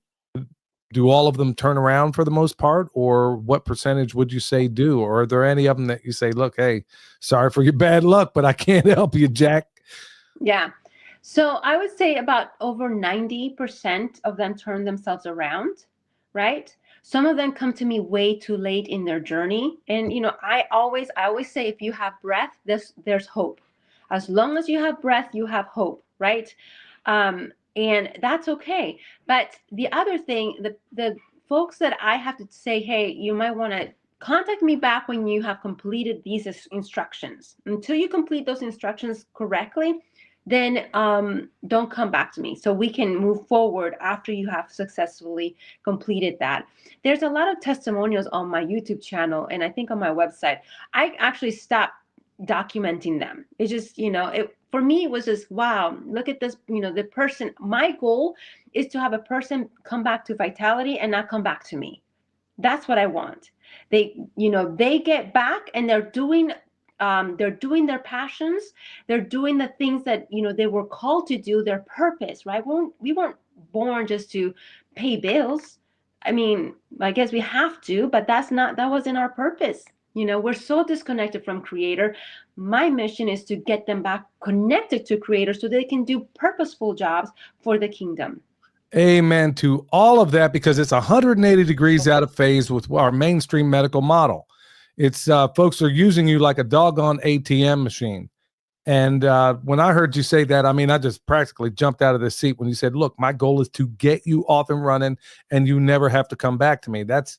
do all of them turn around for the most part, or what percentage would you say do? Or are there any of them that you say, look, hey, sorry for your bad luck, but I can't help you, Jack? Yeah. So I would say about over 90% of them turn themselves around, right? Some of them come to me way too late in their journey. And, I always say, if you have breath, there's hope. As long as you have breath, you have hope, right? And that's okay. But the other thing, the folks that I have to say, hey, you might want to contact me back when you have completed these instructions. Until you complete those instructions correctly, then don't come back to me, so we can move forward after you have successfully completed that. There's a lot of testimonials on my YouTube channel, and I think on my website. I actually stopped documenting them. It's just, for me, it was just, wow, look at this, the person. My goal is to have a person come back to vitality and not come back to me. That's what I want. They get back and they're doing their passions. They're doing the things that, they were called to do, their purpose, right? We weren't born just to pay bills. I mean, I guess we have to, but that wasn't our purpose. We're so disconnected from Creator. My mission is to get them back connected to Creator so they can do purposeful jobs for the kingdom. Amen to all of that, because it's 180 degrees out of phase with our mainstream medical model. It's folks are using you like a doggone ATM machine. And when I heard you say that, I mean, I just practically jumped out of the seat when you said, look, my goal is to get you off and running and you never have to come back to me. That's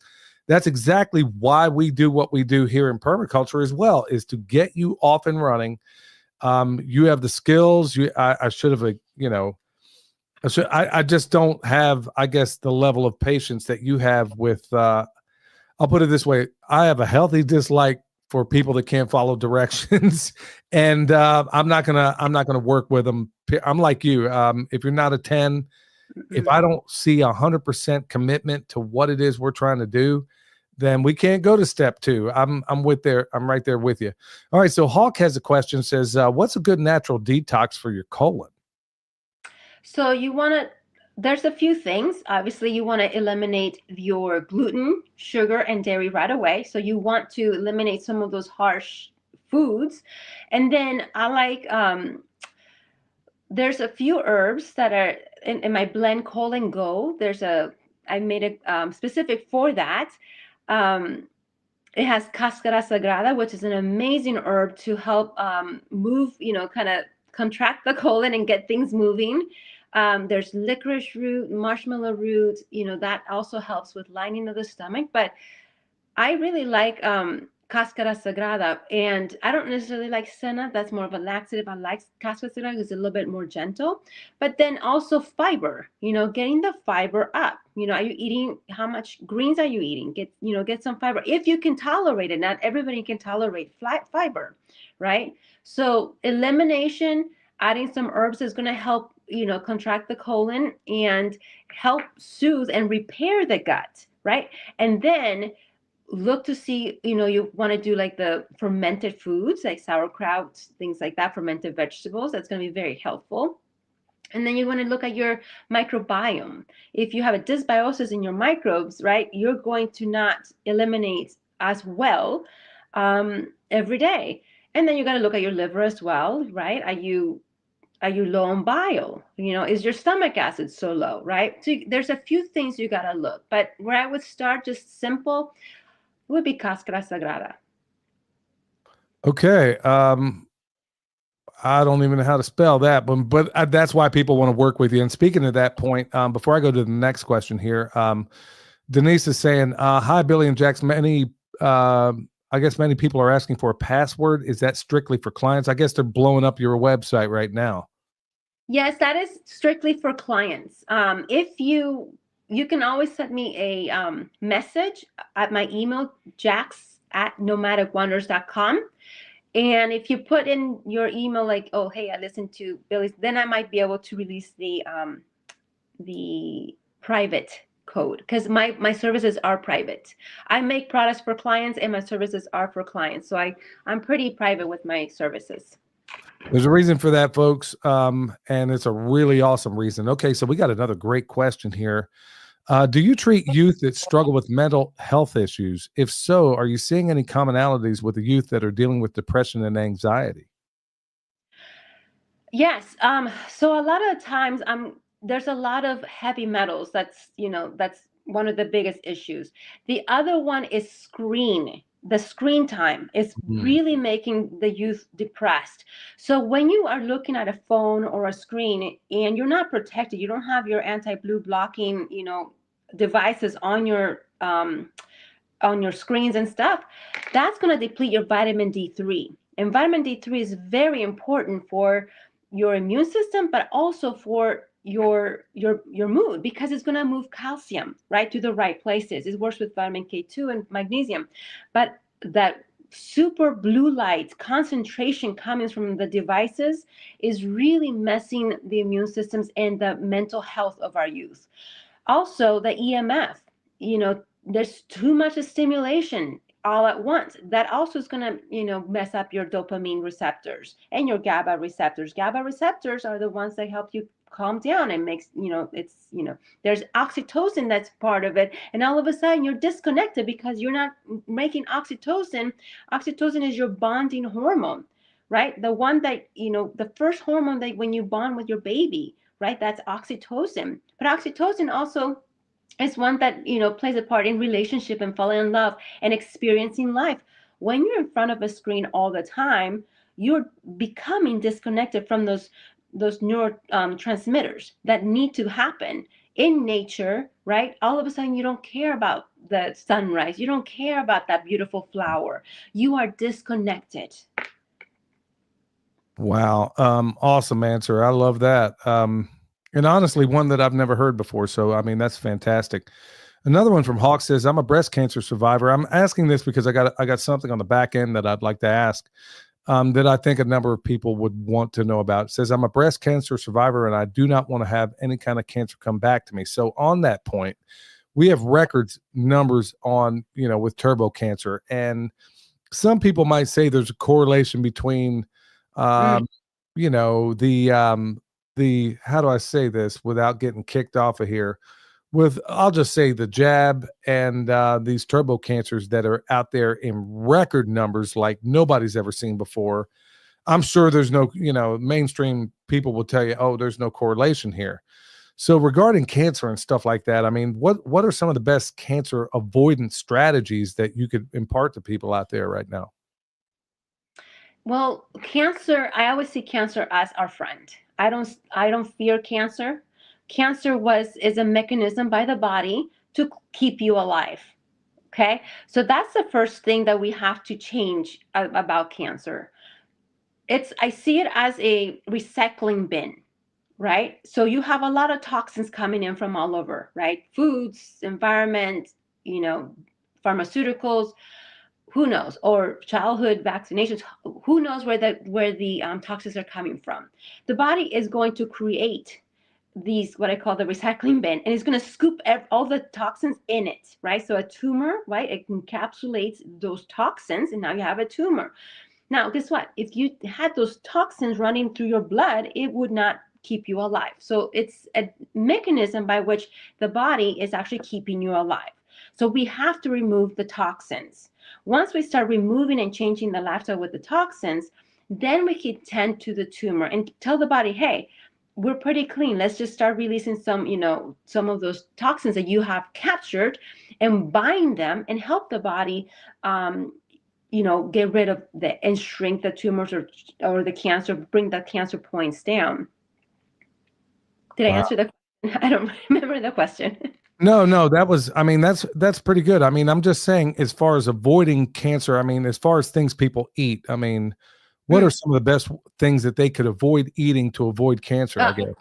exactly why we do what we do here in permaculture as well, is to get you off and running. You have the skills. I should have, I just don't have, I guess, the level of patience that you have with, I'll put it this way. I have a healthy dislike for people that can't follow directions. And I'm not gonna work with them. I'm like you. If you're not a 10, If I don't see 100% commitment to what it is we're trying to do, then we can't go to step 2. I'm right there with you. All right. So Hawk has a question, says, what's a good natural detox for your colon? So there's a few things. Obviously, you want to eliminate your gluten, sugar, and dairy right away. So you want to eliminate some of those harsh foods. And then I like, there's a few herbs that are in my blend Colon Go. I made it specific for that. It has Cáscara Sagrada, which is an amazing herb to help move, kind of contract the colon and get things moving. There's licorice root, marshmallow root, that also helps with lining of the stomach. But I really like Cáscara Sagrada, and I don't necessarily like Senna. That's more of a laxative. I like Cáscara Sagrada because it's a little bit more gentle. But then also fiber, getting the fiber up. Are you eating, how much greens are you eating? Get some fiber. If you can tolerate it, not everybody can tolerate fiber, right? So elimination, adding some herbs is going to help, contract the colon and help soothe and repair the gut, right? And then look to see, you want to do like the fermented foods, like sauerkraut, things like that, fermented vegetables. That's going to be very helpful. And then you want to look at your microbiome. If you have a dysbiosis in your microbes, right, you're going to not eliminate as well every day. And then you got to look at your liver as well, right? Are you low on bile? Is your stomach acid so low, right? So there's a few things you got to look. But where I would start, just simple, would be Cáscara Sagrada. Okay. I don't even know how to spell that, but that's why people want to work with you. And speaking of that point, before I go to the next question here, Denise is saying, hi, Billy and Jax. I guess many people are asking for a password. Is that strictly for clients? I guess they're blowing up your website right now. Yes, that is strictly for clients. If you can always send me a message at my email, jax@nomadicwonders.com. And if you put in your email, like, oh, hey, I listened to Billy's, then I might be able to release the private code, because my services are private. I make products for clients and my services are for clients. So I'm pretty private with my services. There's a reason for that, folks. And it's a really awesome reason. Okay, so we got another great question here. Do you treat youth that struggle with mental health issues? If so, are you seeing any commonalities with the youth that are dealing with depression and anxiety? Yes. So a lot of times there's a lot of heavy metals. That's one of the biggest issues. The other one is the screen time is really making the youth depressed. So when you are looking at a phone or a screen and you're not protected, you don't have your anti-blue blocking, devices on your screens and stuff, that's going to deplete your vitamin D3. And vitamin D3 is very important for your immune system, but also for your mood, because it's going to move calcium right to the right places. It works with vitamin K2 and magnesium, but that super blue light concentration coming from the devices is really messing the immune systems and the mental health of our youth. Also, the EMF, there's too much stimulation all at once. That also is going to, mess up your dopamine receptors and your GABA receptors. GABA receptors are the ones that help you calm down and makes, there's oxytocin that's part of it. And all of a sudden you're disconnected because you're not making oxytocin. Oxytocin is your bonding hormone, right? The one that, the first hormone that when you bond with your baby, right? That's oxytocin. But oxytocin also is one that, plays a part in relationship and falling in love and experiencing life. When you're in front of a screen all the time, you're becoming disconnected from those neurotransmitters that need to happen in nature, right? All of a sudden, you don't care about the sunrise. You don't care about that beautiful flower. You are disconnected. Wow. Awesome answer. I love that. And honestly, one that I've never heard before. So, I mean, that's fantastic. Another one from Hawk says, I'm a breast cancer survivor. I'm asking this because I got something on the back end that I'd like to ask. that I think a number of people would want to know about. It says, I'm a breast cancer survivor and I do not want to have any kind of cancer come back to me. So on that point, we have records numbers on, with turbo cancer. And some people might say there's a correlation between, the how do I say this without getting kicked off of here? I'll just say the jab and these turbo cancers that are out there in record numbers like nobody's ever seen before. I'm sure there's no, mainstream people will tell you, oh, there's no correlation here. So regarding cancer and stuff like that, I mean, what are some of the best cancer avoidance strategies that you could impart to people out there right now? Well, cancer, I always see cancer as our friend. I don't fear cancer. Cancer is a mechanism by the body to keep you alive. Okay? So that's the first thing that we have to change about cancer. I see it as a recycling bin, right? So you have a lot of toxins coming in from all over, right? Foods, environment, pharmaceuticals, who knows, or childhood vaccinations, who knows where the toxins are coming from. The body is going to create these, what I call the recycling bin, and it's going to scoop all the toxins in it, right? So a tumor, right, it encapsulates those toxins, and now you have a tumor. Now, guess what? If you had those toxins running through your blood, it would not keep you alive. So it's a mechanism by which the body is actually keeping you alive. So we have to remove the toxins. Once we start removing and changing the lifestyle with the toxins, then we can tend to the tumor and tell the body, hey, we're pretty clean. Let's just start releasing some of those toxins that you have captured and bind them and help the body, get rid of and shrink the tumors or the cancer, bring the cancer points down. Did I answer the question? I don't remember the question. No, that's pretty good. I mean, I'm just saying, as far as avoiding cancer, I mean, as far as things people eat, I mean, what are some of the best things that they could avoid eating to avoid cancer, I guess?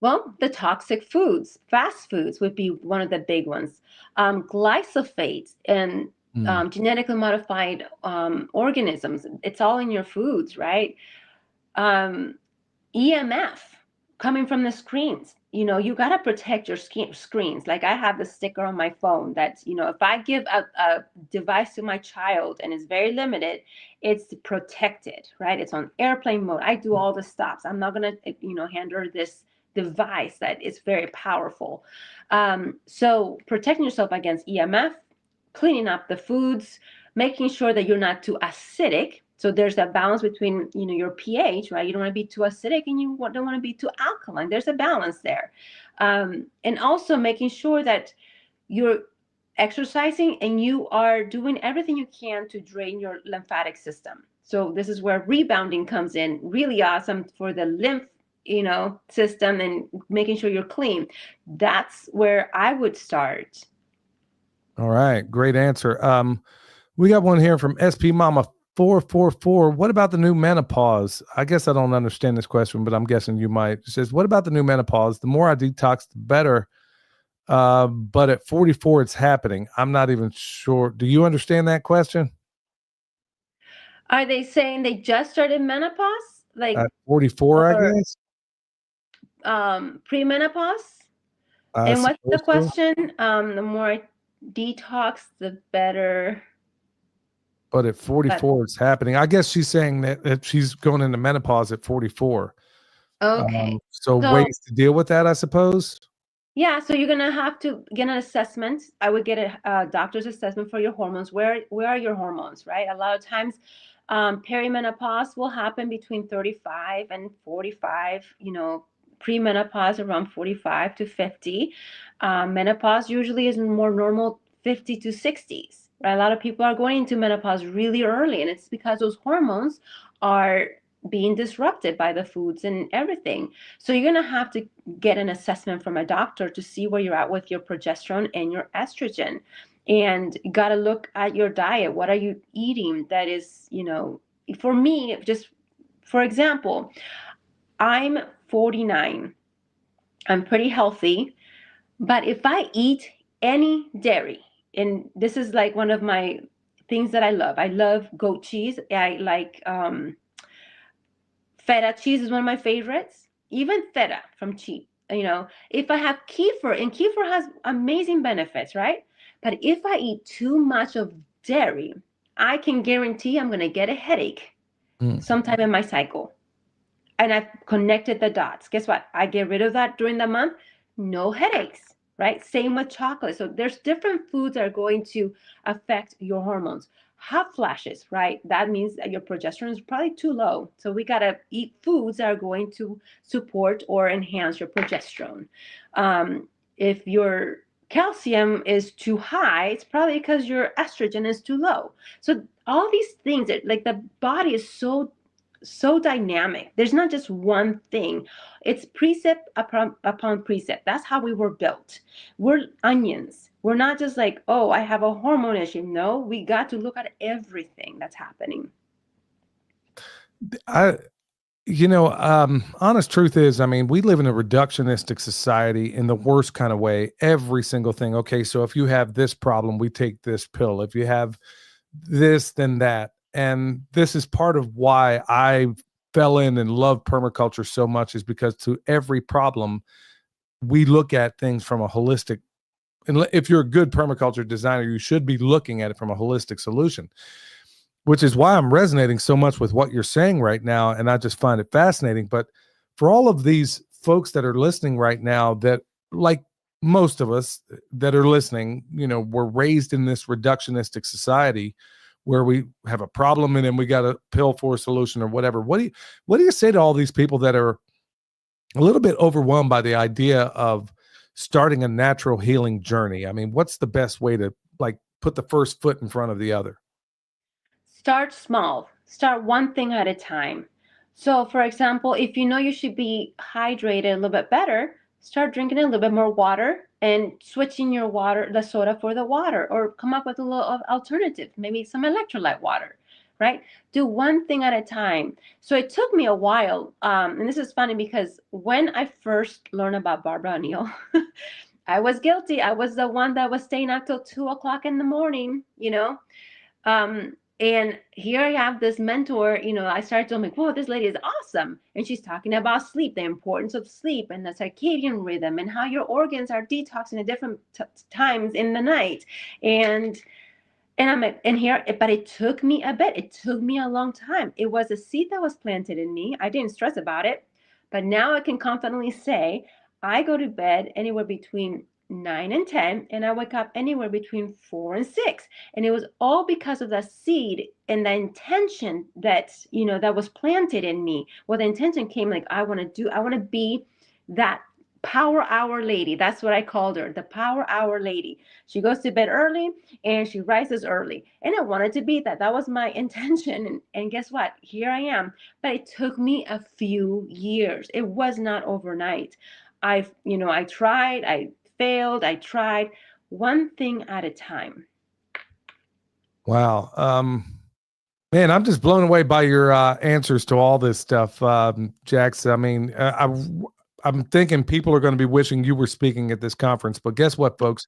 Well, the toxic foods, fast foods would be one of the big ones. Glyphosate and genetically modified organisms, it's all in your foods, right? EMF coming from the screens. You got to protect your screens. Like I have the sticker on my phone that, if I give a device to my child and it's very limited, it's protected, right? It's on airplane mode. I do all the stops. I'm not going to, hand her this device that is very powerful. So protecting yourself against EMF, cleaning up the foods, making sure that you're not too acidic. So there's that balance between, your pH, right? You don't want to be too acidic and you don't want to be too alkaline. There's a balance there. And also making sure that you're exercising and you are doing everything you can to drain your lymphatic system. So this is where rebounding comes in. Really awesome for the lymph, system, and making sure you're clean. That's where I would start. All right. Great answer. We got one here from SP Mama 444. What about the new menopause? I guess I don't understand this question, but I'm guessing you might. It says, what about the new menopause? The more I detox, the better. But at 44, it's happening. I'm not even sure. Do you understand that question? Are they saying they just started menopause? Like at 44, I guess. Premenopause? And what's the question? The more I detox, the better. But at 44, it's happening. I guess she's saying that she's going into menopause at 44. Okay. So ways to deal with that, I suppose. Yeah, so you're gonna have to get an assessment. I would get a doctor's assessment for your hormones. Where are your hormones, right? A lot of times, perimenopause will happen between 35 and 45. Premenopause around 45 to 50. Menopause usually is more normal 50 to 60s. Right? A lot of people are going into menopause really early, and it's because those hormones are being disrupted by the foods and everything. So you're going to have to get an assessment from a doctor to see where you're at with your progesterone and your estrogen. And you got to look at your diet. What are you eating that is, for me, just for example, I'm 49. I'm pretty healthy, but if I eat any dairy, and this is like one of my things that I love. I love goat cheese. I like feta cheese is one of my favorites. Even feta from cheap. If I have kefir, and kefir has amazing benefits, right? But if I eat too much of dairy, I can guarantee I'm going to get a headache sometime in my cycle. And I've connected the dots. Guess what? I get rid of that during the month. No headaches, right? Same with chocolate. So there's different foods that are going to affect your hormones. Hot flashes, right? That means that your progesterone is probably too low. So we got to eat foods that are going to support or enhance your progesterone. If your calcium is too high, it's probably because your estrogen is too low. So all these things, like the body is so dynamic. There's not just one thing. It's precept upon precept. That's how we were built. We're onions. We're not just like, oh, I have a hormone issue. No, we got to look at everything that's happening. Honest truth is, I mean, we live in a reductionistic society in the worst kind of way. Every single thing. Okay, so if you have this problem, we take this pill. If you have this, then that. And this is part of why I fell in and love permaculture so much, is because to every problem, we look at things from a holistic. And if you're a good permaculture designer, you should be looking at it from a holistic solution, which is why I'm resonating so much with what you're saying right now. And I just find it fascinating. But for all of these folks that are listening right now, that, like most of us that are listening, we're raised in this reductionistic society where we have a problem and then we got a pill for a solution or whatever. What do you say to all these people that are a little bit overwhelmed by the idea of starting a natural healing journey? I mean, what's the best way to put the first foot in front of the other? Start small. Start one thing at a time. So for example, if you should be hydrated a little bit better, start drinking a little bit more water and switching your water, the soda for the water, or come up with a little alternative, maybe some electrolyte water, right? Do one thing at a time. So it took me a while. And this is funny because when I first learned about Barbara O'Neill, I was guilty. I was the one that was staying up till 2:00 in the morning, and here I have this mentor, I started to think, whoa, this lady is awesome. And she's talking about sleep, the importance of sleep and the circadian rhythm and how your organs are detoxing at different times in the night. And I'm in here, but it took me a bit. It took me a long time. It was a seed that was planted in me. I didn't stress about it. But now I can confidently say I go to bed anywhere between 9 and 10, and I wake up anywhere between 4 and 6. And it was all because of the seed and the intention that, that was planted in me. Well, the intention came like, I want to be that power hour lady. That's what I called her, the power hour lady. She goes to bed early and she rises early. And I wanted to be that. That was my intention. And guess what? Here I am. But it took me a few years. It was not overnight. I tried, I failed, I tried, one thing at a time. Wow. Man, I'm just blown away by your answers to all this stuff, Jax. I mean, I'm thinking people are going to be wishing you were speaking at this conference, but guess what, folks?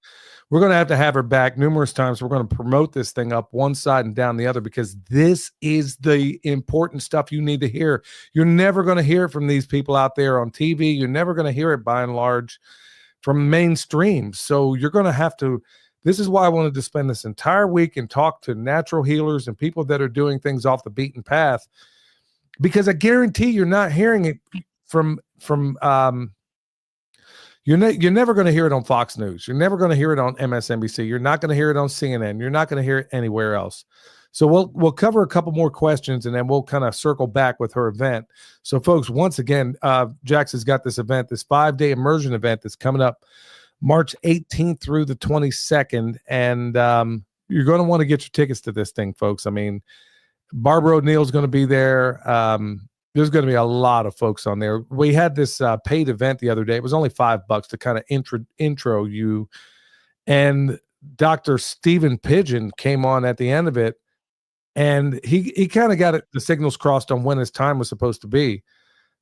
We're going to have her back numerous times. We're going to promote this thing up one side and down the other, because this is the important stuff you need to hear. You're never going to hear it from these people out there on TV. You're never going to hear it by and large from mainstream. So you're going to have to, this is why I wanted to spend this entire week and talk to natural healers and people that are doing things off the beaten path, because I guarantee you're not hearing it from you're never going to hear it on Fox News. You're never going to hear it on MSNBC. You're not going to hear it on CNN. You're not going to hear it anywhere else. So we'll cover a couple more questions and then we'll kind of circle back with her event. So folks, once again, Jax has got this event, this 5-day immersion event that's coming up March 18th through the 22nd. And you're going to want to get your tickets to this thing, folks. I mean, Barbara O'Neill's going to be there. There's going to be a lot of folks on there. We had this paid event the other day. It was only $5 to kind of intro you. And Dr. Stephen Pigeon came on at the end of it. And he kind of got the signals crossed on when his time was supposed to be.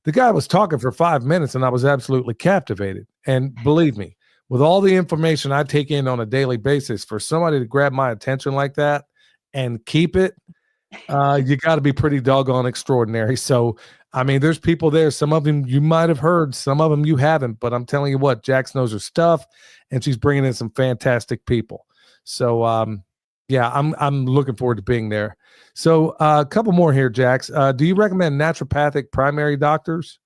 The guy was talking for 5 minutes and I was absolutely captivated. And believe me, with all the information I take in on a daily basis, for somebody to grab my attention like that and keep it, you got to be pretty doggone extraordinary. So, I mean, there's people there. Some of them you might have heard, some of them you haven't. But I'm telling you what, Jax knows her stuff, and she's bringing in some fantastic people. So, yeah, I'm looking forward to being there. So, a couple more here, Jax. Do you recommend naturopathic primary doctors?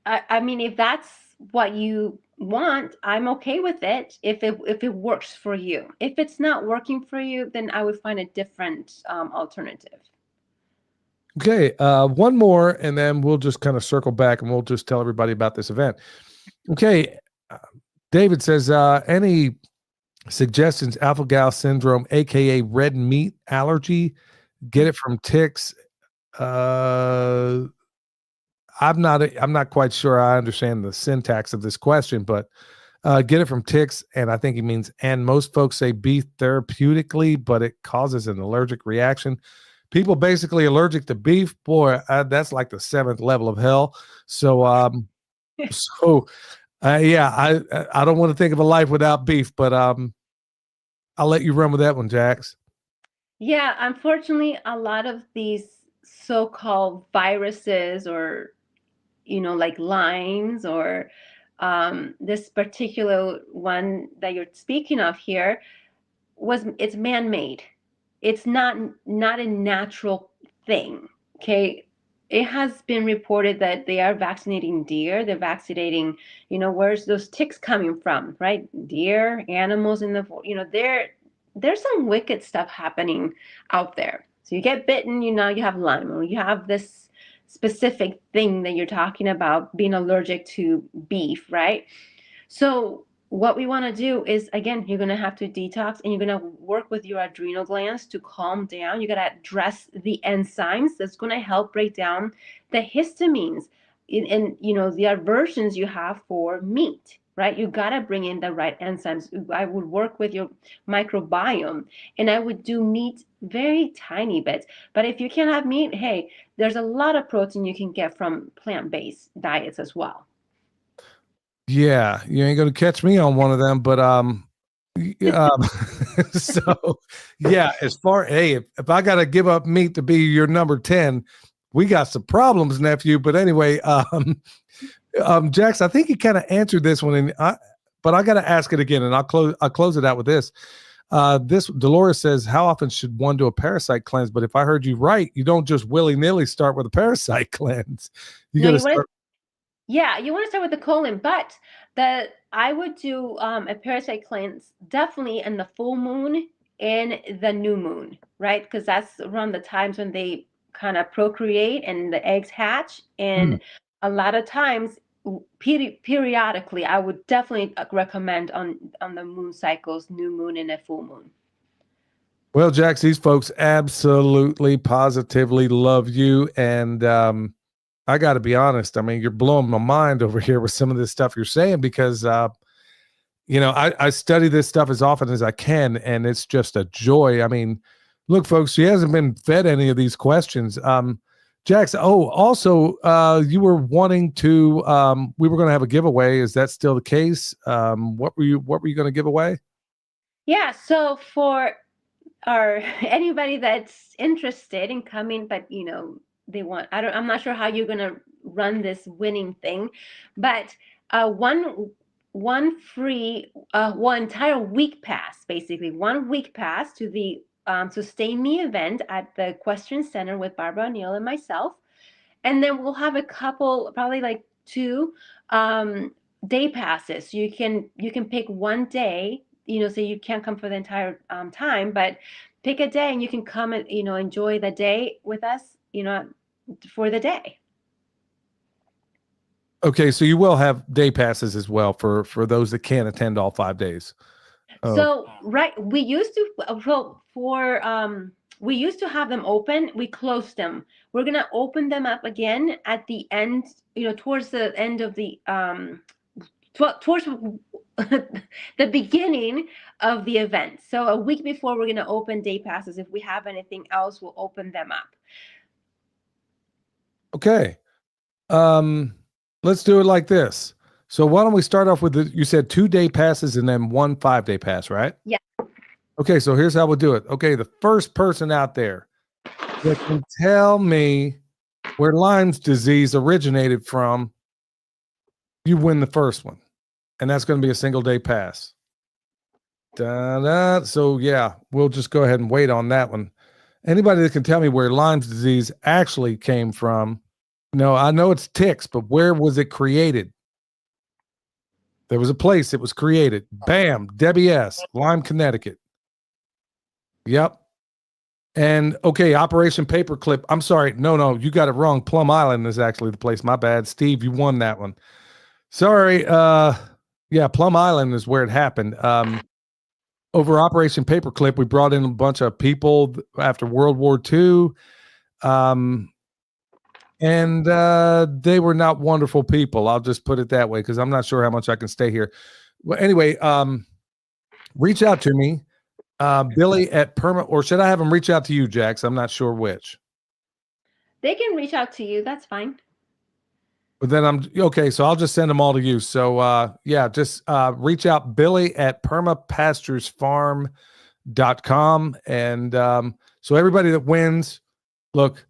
I mean, if that's what you want, I'm okay with it if it works for you. If it's not working for you, then I would find a different alternative. Okay, one more, and then we'll just kind of circle back and we'll just tell everybody about this event. Okay, David says, any suggestions? Alpha-gal syndrome, aka red meat allergy. Get it from ticks. I'm not quite sure I understand the syntax of this question, but get it from ticks, and I think he means, and most folks say beef therapeutically, but it causes an allergic reaction. People basically allergic to beef, boy, that's like the 7th level of hell. So, yeah, I don't want to think of a life without beef, but I'll let you run with that one, Jax. Yeah, unfortunately, a lot of these so-called viruses, or like Lyme's, or this particular one that you're speaking of here, it's man-made. It's not a natural thing. Okay. It has been reported that they are vaccinating deer. They're vaccinating, where's those ticks coming from, right? Deer, animals in the, there's some wicked stuff happening out there. So you get bitten, you have Lyme, or you have this specific thing that you're talking about, being allergic to beef, right? So what we want to do is, again, you're going to have to detox, and you're going to work with your adrenal glands to calm down. You got to address the enzymes that's going to help break down the histamines and the aversions you have for meat, right? You got to bring in the right enzymes. I would work with your microbiome, and I would do meat very tiny bits. But if you can't have meat, hey, there's a lot of protein you can get from plant-based diets as well. Yeah, you ain't gonna catch me on one of them, but so yeah, as far, hey, if I gotta give up meat to be your number 10, we got some problems, nephew. But anyway, Jax, I think you kind of answered this one, but I gotta ask it again, and I'll close it out with this. This Dolores says, how often should one do a parasite cleanse? But if I heard you right, you don't just willy-nilly start with a parasite cleanse. You gotta start. Yeah, you want to start with the colon, but I would do a parasite cleanse definitely in the full moon and the new moon, right? Because that's around the times when they kind of procreate and the eggs hatch. And a lot of times, periodically, I would definitely recommend on the moon cycles, new moon and a full moon. Well, Jax, these folks absolutely, positively love you, and I got to be honest. I mean, you're blowing my mind over here with some of this stuff you're saying, because, I study this stuff as often as I can, and it's just a joy. I mean, look, folks, she hasn't been fed any of these questions. Jax, also, you were wanting to, we were going to have a giveaway. Is that still the case? What were you going to give away? Yeah. So for anybody that's interested in coming, but I'm not sure how you're going to run this winning thing, but one free, one entire week pass, basically 1 week pass to the Sustain Me event at the Question Center with Barbara O'Neill and myself. And then we'll have a couple, probably like 2 day passes. You can pick one day, so you can't come for the entire time, but pick a day and you can come and, enjoy the day with us, for the day. Okay, so you will have day passes as well for those that can't attend all 5 days. So right, we used to we used to have them open. We closed them. We're gonna open them up again at the end, towards the end of the towards the beginning of the event. So a week before, we're gonna open day passes. If we have anything else, we'll open them up. Okay. Let's do it like this. So why don't we start off with you said 2 day passes and then 1 5-day pass, right? Yeah. Okay, so here's how we'll do it. Okay, the first person out there that can tell me where Lyme's disease originated from, you win the first one. And that's going to be a single day pass. Da-da. So, yeah, we'll just go ahead and wait on that one. Anybody that can tell me where Lyme's disease actually came from, no, I know it's ticks, but where was it created? There was a place it was created. Bam, Debbie S., Lyme, Connecticut. Yep. And okay, Operation Paperclip. I'm sorry. No, you got it wrong. Plum Island is actually the place. My bad. Steve, you won that one. Sorry. Yeah, Plum Island is where it happened. Over Operation Paperclip, we brought in a bunch of people after World War II. And they were not wonderful people. I'll just put it that way because I'm not sure how much I can stay here. Well, anyway, reach out to me. Billy at Perma, or should I have them reach out to you, Jax? I'm not sure which. They can reach out to you. That's fine. But then I'm okay. So I'll just send them all to you. So yeah, just reach out, Billy at permapasturesfarm.com. And so everybody that wins, look,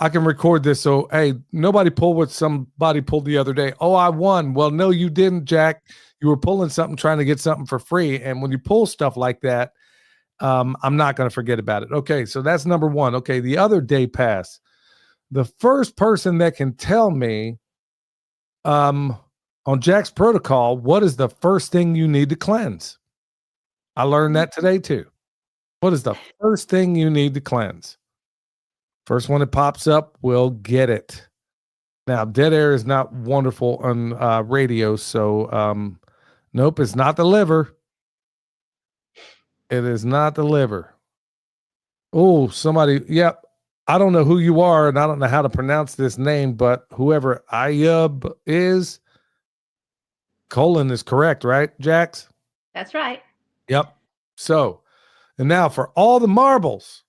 I can record this. So, hey, nobody pulled what somebody pulled the other day. Oh, I won. Well, no, you didn't, Jack. You were pulling something, trying to get something for free. And when you pull stuff like that, I'm not going to forget about it. Okay, so that's number one. Okay, the other day pass. The first person that can tell me on Jack's protocol, what is the first thing you need to cleanse? I learned that today too. What is the first thing you need to cleanse? First one that pops up will get it. Now, dead air is not wonderful on radio, so nope, it's not the liver. It is not the liver. Oh, somebody, yep. I don't know who you are, and I don't know how to pronounce this name, but whoever Ayub is, colon is correct, right, Jax? That's right. Yep. So, and now for all the marbles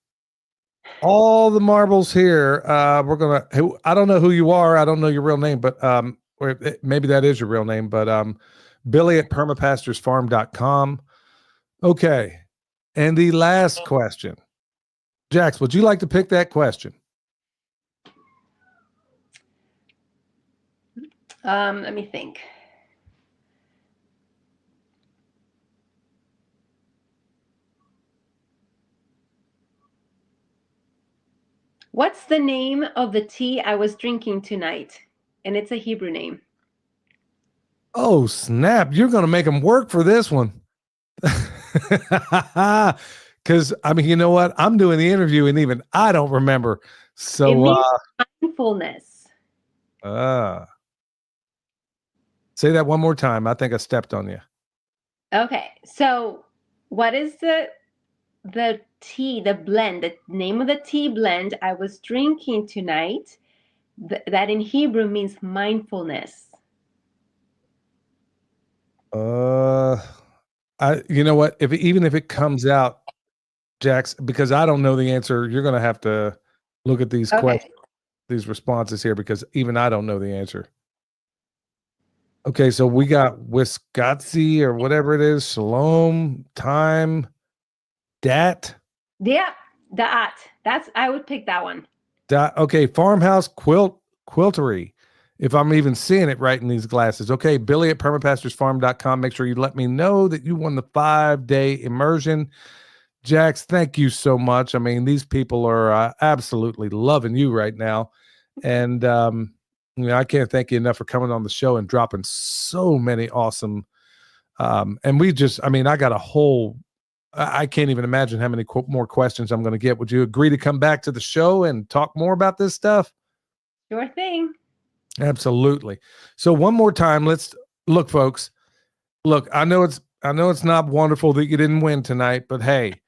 here, we're going to, I don't know who you are. I don't know your real name, but or maybe that is your real name, but Billy at permapasturesfarm.com. Okay. And the last question. Jax, would you like to pick that question? Let me think. What's the name of the tea I was drinking tonight? And it's a Hebrew name. Oh, snap. You're going to make them work for this one. Because, I mean, you know what? I'm doing the interview and even I don't remember. So, it means mindfulness. Say that one more time. I think I stepped on you. Okay. So what is the tea, the blend, the name of the tea blend I was drinking tonight? That in Hebrew means mindfulness. You know what? Even if it comes out, Jax, because I don't know the answer, you're going to have to look at these questions, these responses here, because even I don't know the answer. Okay, so we got Wisconsin or whatever it is, Shalom, time, dat. Yeah, that. I would pick that one. Okay, farmhouse quiltery. If I'm even seeing it right in these glasses. Okay, Billy at permapasturesfarm.com. Make sure you let me know that you won the 5-day immersion. Jax, thank you so much. I mean, these people are absolutely loving you right now. And, you know, I can't thank you enough for coming on the show and dropping so many awesome. And we just, I mean, I got a whole, I can't even imagine how many more questions I'm going to get. Would you agree to come back to the show and talk more about this stuff? Sure thing. Absolutely. So one more time, let's look, folks. Look, I know it's not wonderful that you didn't win tonight, but hey,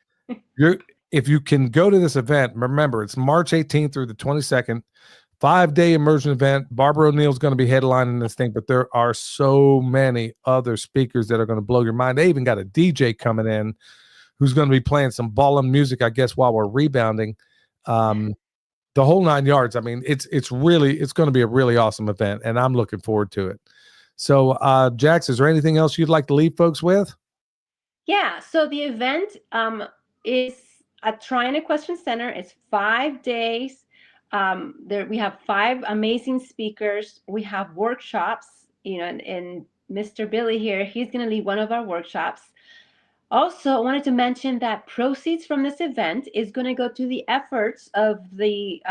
if you can go to this event, remember it's March 18th through the 22nd, 5-day immersion event. Barbara O'Neill's going to be headlining this thing, but there are so many other speakers that are going to blow your mind. They even got a DJ coming in who's going to be playing some ballin' music, I guess, while we're rebounding. The whole 9 yards. I mean, it's going to be a really awesome event, and I'm looking forward to it. So, Jax, is there anything else you'd like to leave folks with? Yeah, so the event is at Trine Equestrian Center. It's 5 days. There we have five amazing speakers. We have workshops, and Mr. Billy here, he's going to lead one of our workshops. Also, I wanted to mention that proceeds from this event is going to go to the efforts of the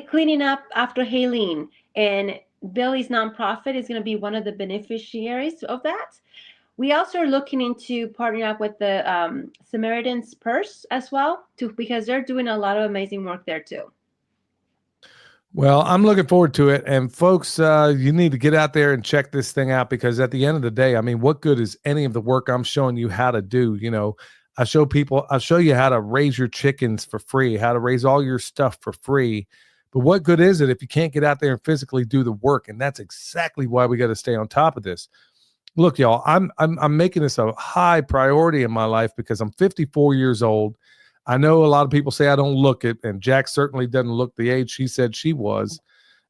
cleaning up after Haleen, and Billy's nonprofit is going to be one of the beneficiaries of that. We also are looking into partnering up with the Samaritan's Purse as well, too, because they're doing a lot of amazing work there too. Well, I'm looking forward to it. And folks, you need to get out there and check this thing out, because at the end of the day, I mean, what good is any of the work I'm showing you how to do? I'll show you how to raise your chickens for free, how to raise all your stuff for free. But what good is it if you can't get out there and physically do the work? And that's exactly why we got to stay on top of this. Look, y'all, I'm making this a high priority in my life because I'm 54 years old. I know a lot of people say I don't look it, and Jack certainly doesn't look the age she said she was.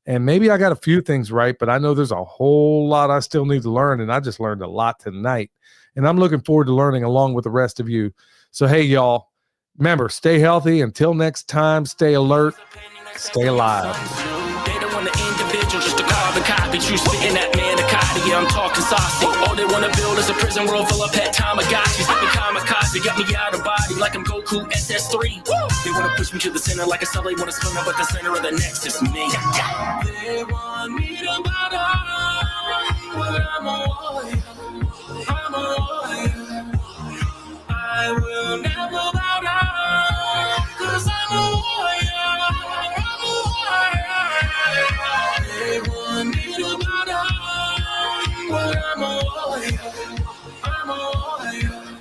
And maybe I got a few things right, but I know there's a whole lot I still need to learn, and I just learned a lot tonight. And I'm looking forward to learning along with the rest of you. So, hey, y'all, remember, stay healthy. Until next time, stay alert, stay alive. They don't want an individual, just a carbon copy. You spitting that manicotti, yeah, I'm talking saucy. All they want to build is a prison world full of pet Tamagotchis. Let me kamikaze, got me out of body like I'm Goku SS3. Woo! They want to push me to the center like a subway, want to spin up at the center of the nexus, me. They want me to bow down, but I'm a warrior. I'm a warrior. I will never bow down, 'cause I'm a warrior. I'm a warrior. They want me to bow down, but I'm a warrior. I'm a warrior.